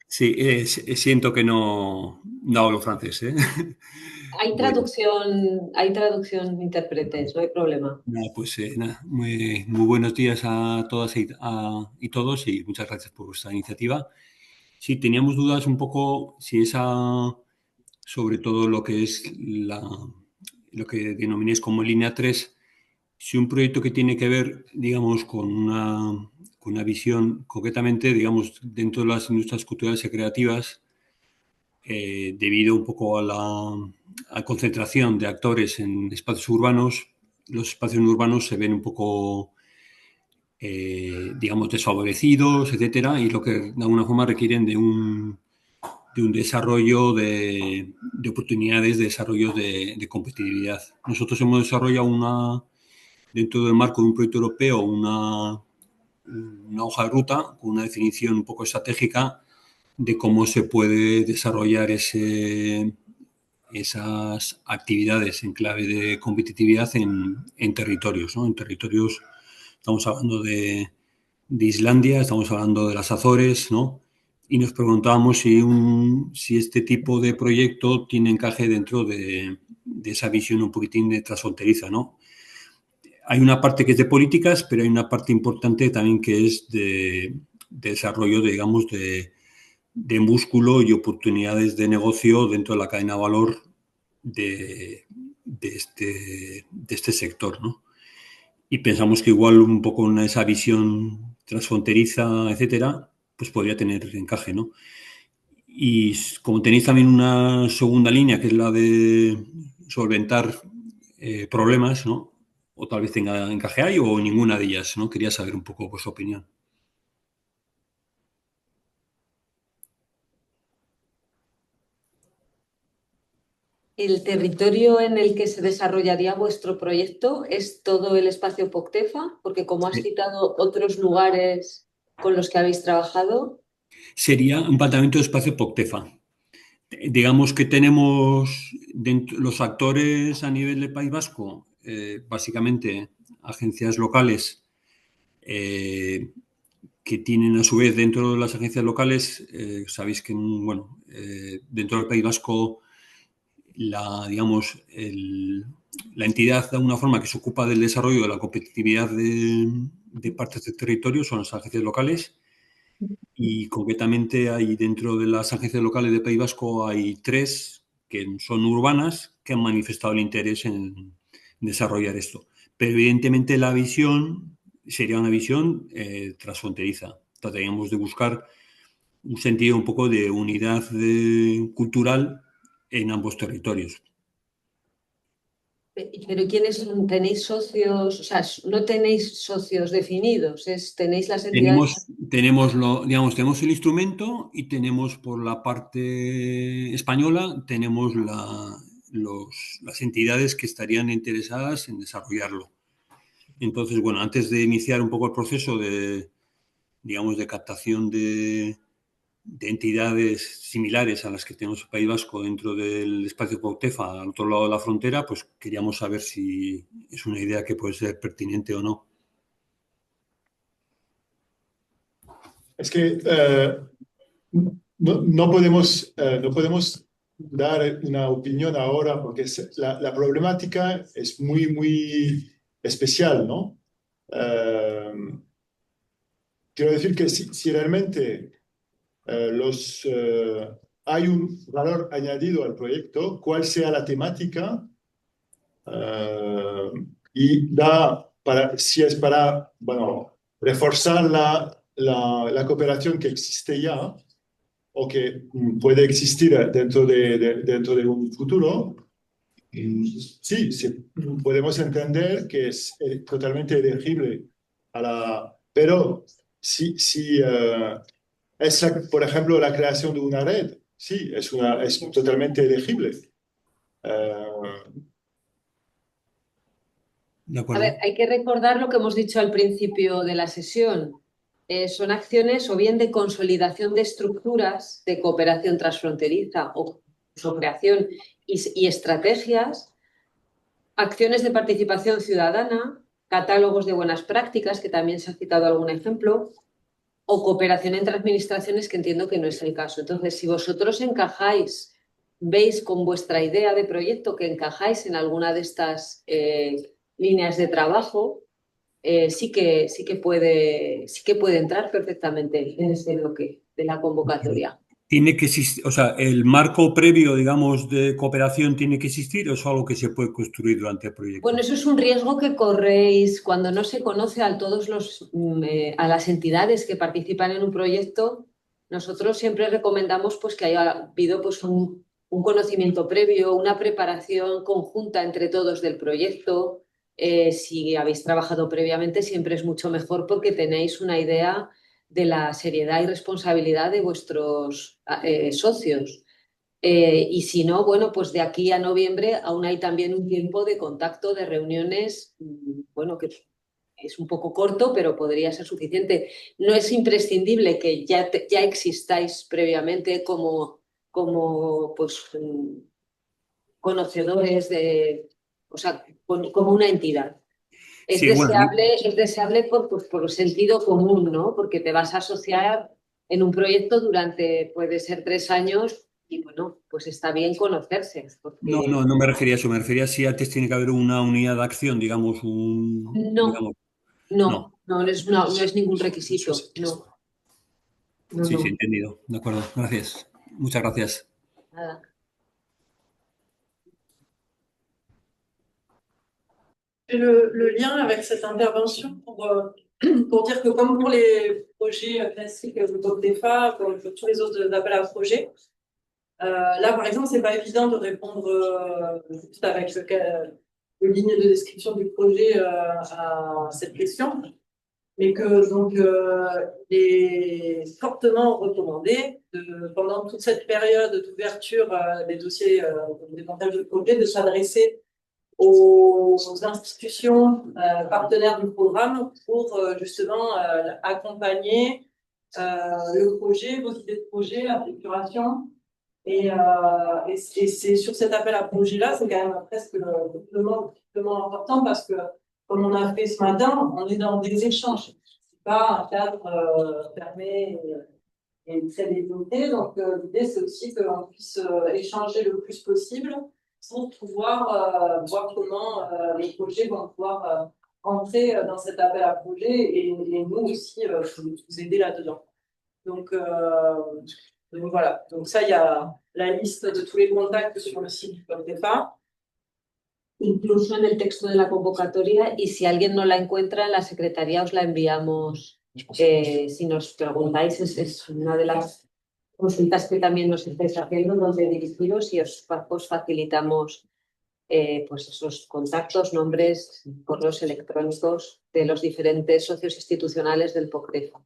Sí, siento que no hablo francés, ¿eh? Hay traducción, intérpretes, no hay problema. Nada, pues nada, muy buenos días a todas y todos y muchas gracias por vuestra iniciativa. Sí, teníamos dudas un poco si sobre todo lo que es lo que denominéis como línea 3, si un proyecto que tiene que ver, digamos, con una visión concretamente, digamos, dentro de las industrias culturales y creativas, debido un poco a la concentración de actores en espacios urbanos, los espacios urbanos se ven un poco, digamos, desfavorecidos, etcétera, y lo que de alguna forma requieren de un desarrollo de oportunidades, de desarrollo de competitividad. Nosotros hemos desarrollado dentro del marco de un proyecto europeo, una hoja de ruta con una definición un poco estratégica de cómo se puede desarrollar esas actividades en clave de competitividad en territorios, ¿no? En territorios, estamos hablando de Islandia, estamos hablando de las Azores, ¿no? Y nos preguntábamos si este tipo de proyecto tiene encaje dentro de esa visión un poquitín de transfronteriza, ¿no? Hay una parte que es de políticas, pero hay una parte importante también que es de desarrollo, digamos, de músculo y oportunidades de negocio dentro de la cadena de valor de este sector, ¿no? Y pensamos que igual un poco en esa visión transfronteriza, etcétera, pues podría tener encaje, ¿no? Y como tenéis también una segunda línea, que es la de solventar problemas, ¿no? O tal vez tenga encaje ahí o ninguna de ellas, ¿no? Quería saber un poco vuestra opinión. ¿El territorio en el que se desarrollaría vuestro proyecto es todo el espacio Poctefa? Porque como has citado otros lugares con los que habéis trabajado. Sería un planteamiento de espacio Poctefa. digamos que tenemos los actores a nivel del País Vasco, básicamente agencias locales que tienen a su vez dentro de las agencias locales, sabéis que bueno, dentro del País Vasco la entidad de alguna forma que se ocupa del desarrollo de la competitividad de partes del territorio son las agencias locales. Y concretamente hay dentro de las agencias locales del País Vasco hay 3 que son urbanas que han manifestado el interés en desarrollar esto. Pero evidentemente la visión sería una visión transfronteriza. Trataríamos de buscar un sentido un poco de unidad cultural en ambos territorios. Pero ¿quiénes tenéis socios? O sea, no tenéis socios definidos, tenéis las entidades. Tenemos el instrumento y tenemos por la parte española, tenemos las entidades que estarían interesadas en desarrollarlo. Entonces, bueno, antes de iniciar un poco el proceso de captación de entidades similares a las que tenemos en el País Vasco dentro del espacio Cautefa, al otro lado de la frontera, pues queríamos saber si es una idea que puede ser pertinente o no. Es que no podemos dar una opinión ahora porque la problemática es muy, muy especial, ¿no? Quiero decir que si realmente hay un valor añadido al proyecto, cuál sea la temática, y si es para, bueno, reforzar la cooperación que existe ya o que puede existir dentro de un futuro, sí, podemos entender que es totalmente elegible pero si es, por ejemplo, la creación de una red, sí, es totalmente elegible. A ver, hay que recordar lo que hemos dicho al principio de la sesión. Son acciones o bien de consolidación de estructuras de cooperación transfronteriza o creación y estrategias, acciones de participación ciudadana, catálogos de buenas prácticas, que también se ha citado algún ejemplo, o cooperación entre administraciones, que entiendo que no es el caso. Entonces, si vosotros encajáis, veis con vuestra idea de proyecto que encajáis en alguna de estas líneas de trabajo, sí que puede entrar perfectamente en este bloque de la convocatoria. ¿Tiene que existir, o sea, el marco previo, digamos, de cooperación tiene que existir o es algo que se puede construir durante el proyecto? Bueno, eso es un riesgo que corréis cuando no se conoce a a las entidades que participan en un proyecto. Nosotros siempre recomendamos pues, que haya habido pues, un conocimiento previo, una preparación conjunta entre todos del proyecto. Si habéis trabajado previamente, siempre es mucho mejor porque tenéis una idea de la seriedad y responsabilidad de vuestros socios. Y si no, bueno, pues de aquí a noviembre aún hay también un tiempo de contacto, de reuniones, bueno, que es un poco corto, pero podría ser suficiente. No es imprescindible que ya existáis previamente como pues, conocedores o sea, como una entidad. Es deseable por sentido común, ¿no? Porque te vas a asociar en un proyecto durante, puede ser 3 años, y bueno, pues está bien conocerse. No me refería a eso, me refería a si antes tiene que haber una unidad de acción, digamos, No es ningún requisito, no. Sí, entendido. De acuerdo, gracias. Muchas gracias. Nada. Le lien avec cette intervention pour dire que comme pour les projets classiques de Cautefa, comme pour tous les autres appels à projets, là par exemple c'est pas évident de répondre juste avec une ligne de description du projet à cette question, mais que donc il est fortement recommandé pendant toute cette période d'ouverture des dossiers des montages de projet de s'adresser aux institutions partenaires du programme pour justement accompagner le projet, vos idées de projet, la structuration Et c'est sur cet appel à projet-là, c'est quand même presque le doublement important parce que, comme on a fait ce matin, on est dans des échanges. C'est pas un cadre fermé et très développé. Donc, l'idée, c'est aussi qu'on puisse échanger le plus possible pour pouvoir voir comment les projets vont pouvoir entrer dans cet appel à projet et nous aussi vous aider là-dedans. Donc voilà. Donc ça, il y a la liste de tous les contacts sur le site du POCTEFA. Incluso en el texto de la convocatoria, y si alguien no la encuentra, en la secretaría os la enviamos. Si nos preguntáis, es una de las consultas que también nos estáis haciendo, donde dirigiros y os facilitamos pues esos contactos, nombres, correos electrónicos de los diferentes socios institucionales del POCTEFA.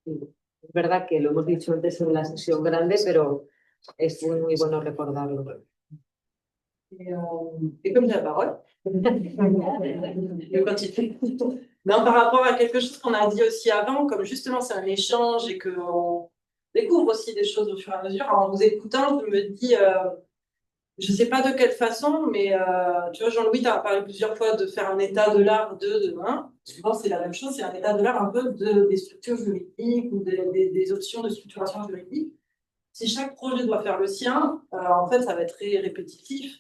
Es verdad que lo hemos dicho antes en la sesión grande, pero es muy bueno recordarlo. Et comme j'ai la parole, je continue. Non, par rapport à quelque chose qu'on a dit aussi avant, comme justement c'est un échange et qu'on découvre aussi des choses au fur et à mesure, en vous écoutant, je me dis, je ne sais pas de quelle façon, mais tu vois, Jean-Louis, tu as parlé plusieurs fois de faire un état de l'art de demain. Souvent, c'est la même chose, c'est un état de l'art un peu des structures juridiques ou des options de structuration juridique. Si chaque projet doit faire le sien, en fait, ça va être très répétitif.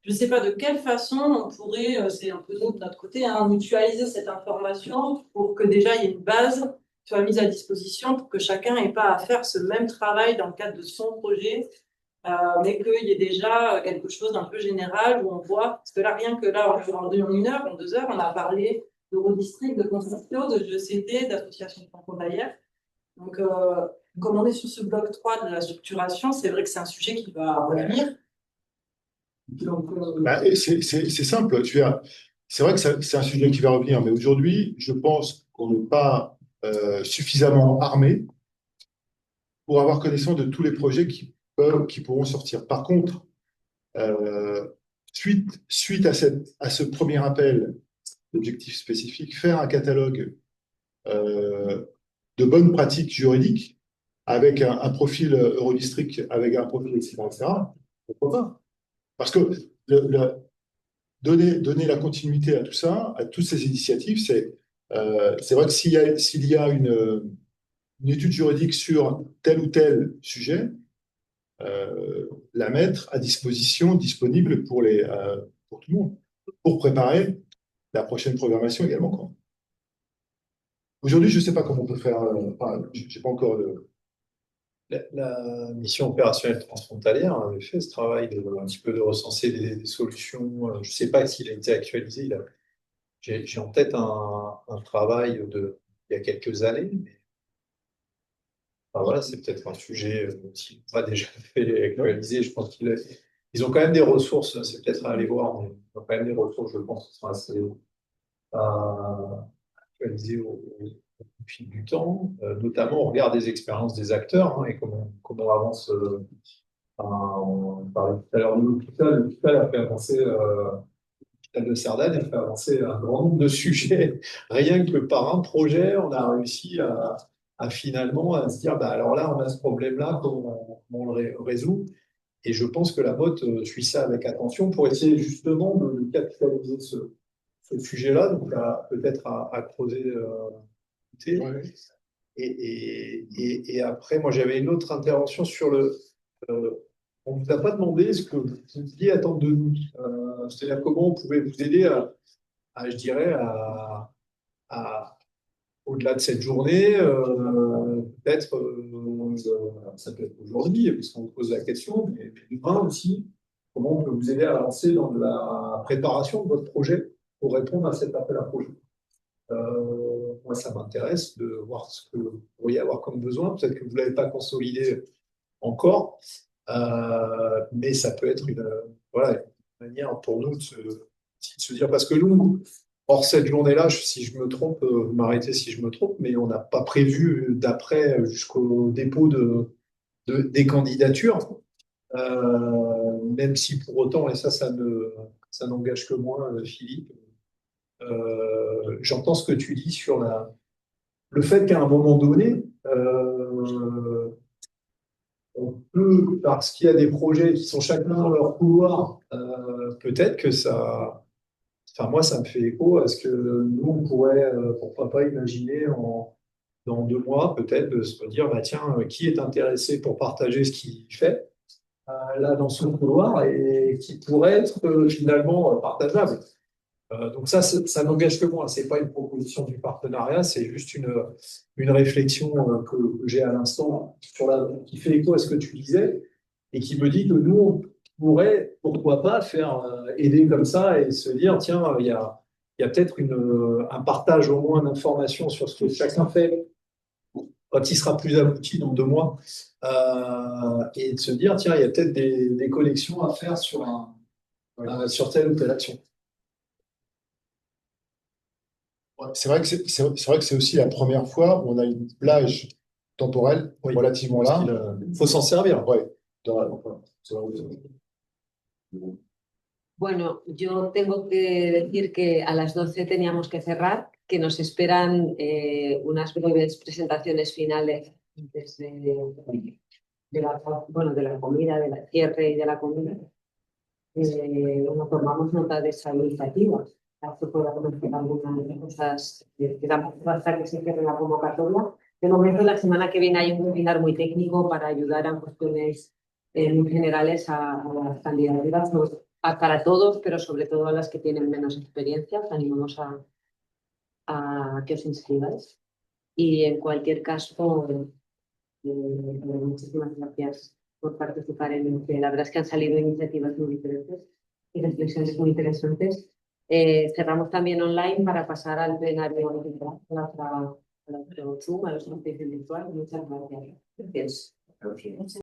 Je ne sais pas de quelle façon on pourrait, c'est un peu nous de notre côté, mutualiser cette information pour que déjà il y ait une base soit mise à disposition pour que chacun n'ait pas à faire ce même travail dans le cadre de son projet, mais qu'il y ait déjà quelque chose d'un peu général où on voit, parce que là, rien que là, en 1 heure, en 2 heures, on a parlé d'Eurodistrict, de consortio, de GECT, d'associations franco-baillères. Donc, comme on est sur ce bloc 3 de la structuration, c'est vrai que c'est un sujet qui va revenir. C'est simple, c'est vrai que c'est un sujet qui va revenir, mais aujourd'hui, je pense qu'on n'est pas suffisamment armé pour avoir connaissance de tous les projets qui pourront sortir. Par contre, suite à ce premier appel d'objectifs spécifiques, faire un catalogue de bonnes pratiques juridiques avec un profil Eurodistrict, avec un profil, etc., pourquoi pas? Parce que donner la continuité à tout ça, à toutes ces initiatives, c'est vrai que s'il y a une étude juridique sur tel ou tel sujet, la mettre à disposition, disponible pour tout le monde, pour préparer la prochaine programmation également. Aujourd'hui, je ne sais pas comment on peut faire, je n'ai pas encore La mission opérationnelle transfrontalière avait fait ce travail un petit peu de recenser des solutions. Je ne sais pas s'il a été actualisé. J'ai en tête un travail il y a quelques années. Mais, voilà, c'est peut-être un sujet qui n'a pas déjà fait actualiser. Je pense qu'ils ont quand même des ressources. C'est peut-être à aller voir. Mais ils ont quand même des ressources, je pense, qui sont assez actualisées au fil du temps, notamment au regard des expériences des acteurs et comment avance. On parlait tout à l'heure de l'hôpital. L'hôpital a fait avancer, l'hôpital de Cerdagne a fait avancer un grand nombre de sujets. Rien que par un projet, on a réussi à finalement à se dire alors là, on a ce problème-là, comment on le résout. Et je pense que la botte suit ça avec attention pour essayer justement de capitaliser ce sujet-là, donc peut-être à creuser. Et après, moi, j'avais une autre intervention sur on ne vous a pas demandé ce que vous vouliez attendre de nous. C'est-à-dire comment on pouvait vous aider je dirais, au-delà de cette journée, peut-être, ça peut être aujourd'hui, puisqu'on vous pose la question, mais demain aussi, comment on peut vous aider à avancer dans la préparation de votre projet pour répondre à cet appel à projet. Moi, ça m'intéresse de voir ce que vous pourriez avoir comme besoin. Peut-être que vous ne l'avez pas consolidé encore, mais ça peut être une manière pour nous de se dire, parce que nous, hors cette journée-là, si je me trompe, vous m'arrêtez si je me trompe, mais on n'a pas prévu d'après jusqu'au dépôt des candidatures, même si pour autant, et ça n'engage que moi, Philippe, j'entends ce que tu dis sur le fait qu'à un moment donné, on peut que parce qu'il y a des projets qui sont chacun dans leur couloir, peut-être que ça. Enfin, moi, ça me fait écho à ce que nous, on pourrait, pourquoi pas, imaginer dans 2 mois, peut-être, de se dire, bah, tiens, qui est intéressé pour partager ce qu'il fait là dans son couloir et qui pourrait être finalement partageable. Donc ça n'engage que moi. C'est pas une proposition du partenariat, c'est juste une réflexion que j'ai à l'instant qui fait écho à ce que tu disais et qui me dit que nous, on pourrait, pourquoi pas, faire aider comme ça et se dire, tiens, il y a peut-être un partage au moins d'informations sur ce que chacun fait quand il sera plus abouti dans 2 mois et de se dire, tiens, il y a peut-être des connexions à faire sur telle ou telle action. C'est vrai que c'est aussi la première fois où on a une plage temporelle relativement large. Il faut s'en servir. Ouais. Bueno, yo tengo que decir que a las 12 teníamos que cerrar, que nos esperan unas breves presentaciones finales antes de la comida, del cierre y de la comida. Bueno, tomamos nota de esa iniciativa. Se pueda comentar algunas cosas que damos hasta que se cierre la convocatoria. De momento, la semana que viene hay un webinar muy técnico para ayudar a cuestiones muy generales a las candidaturas, para todos, pero sobre todo a las que tienen menos experiencia. Os animamos a que os inscribáis. Y en cualquier caso, muchísimas gracias por participar en este. La verdad es que han salido iniciativas muy diferentes y reflexiones muy interesantes. Cerramos también online para pasar al plenario a la Zoom, a los virtual. Muchas gracias. Gracias.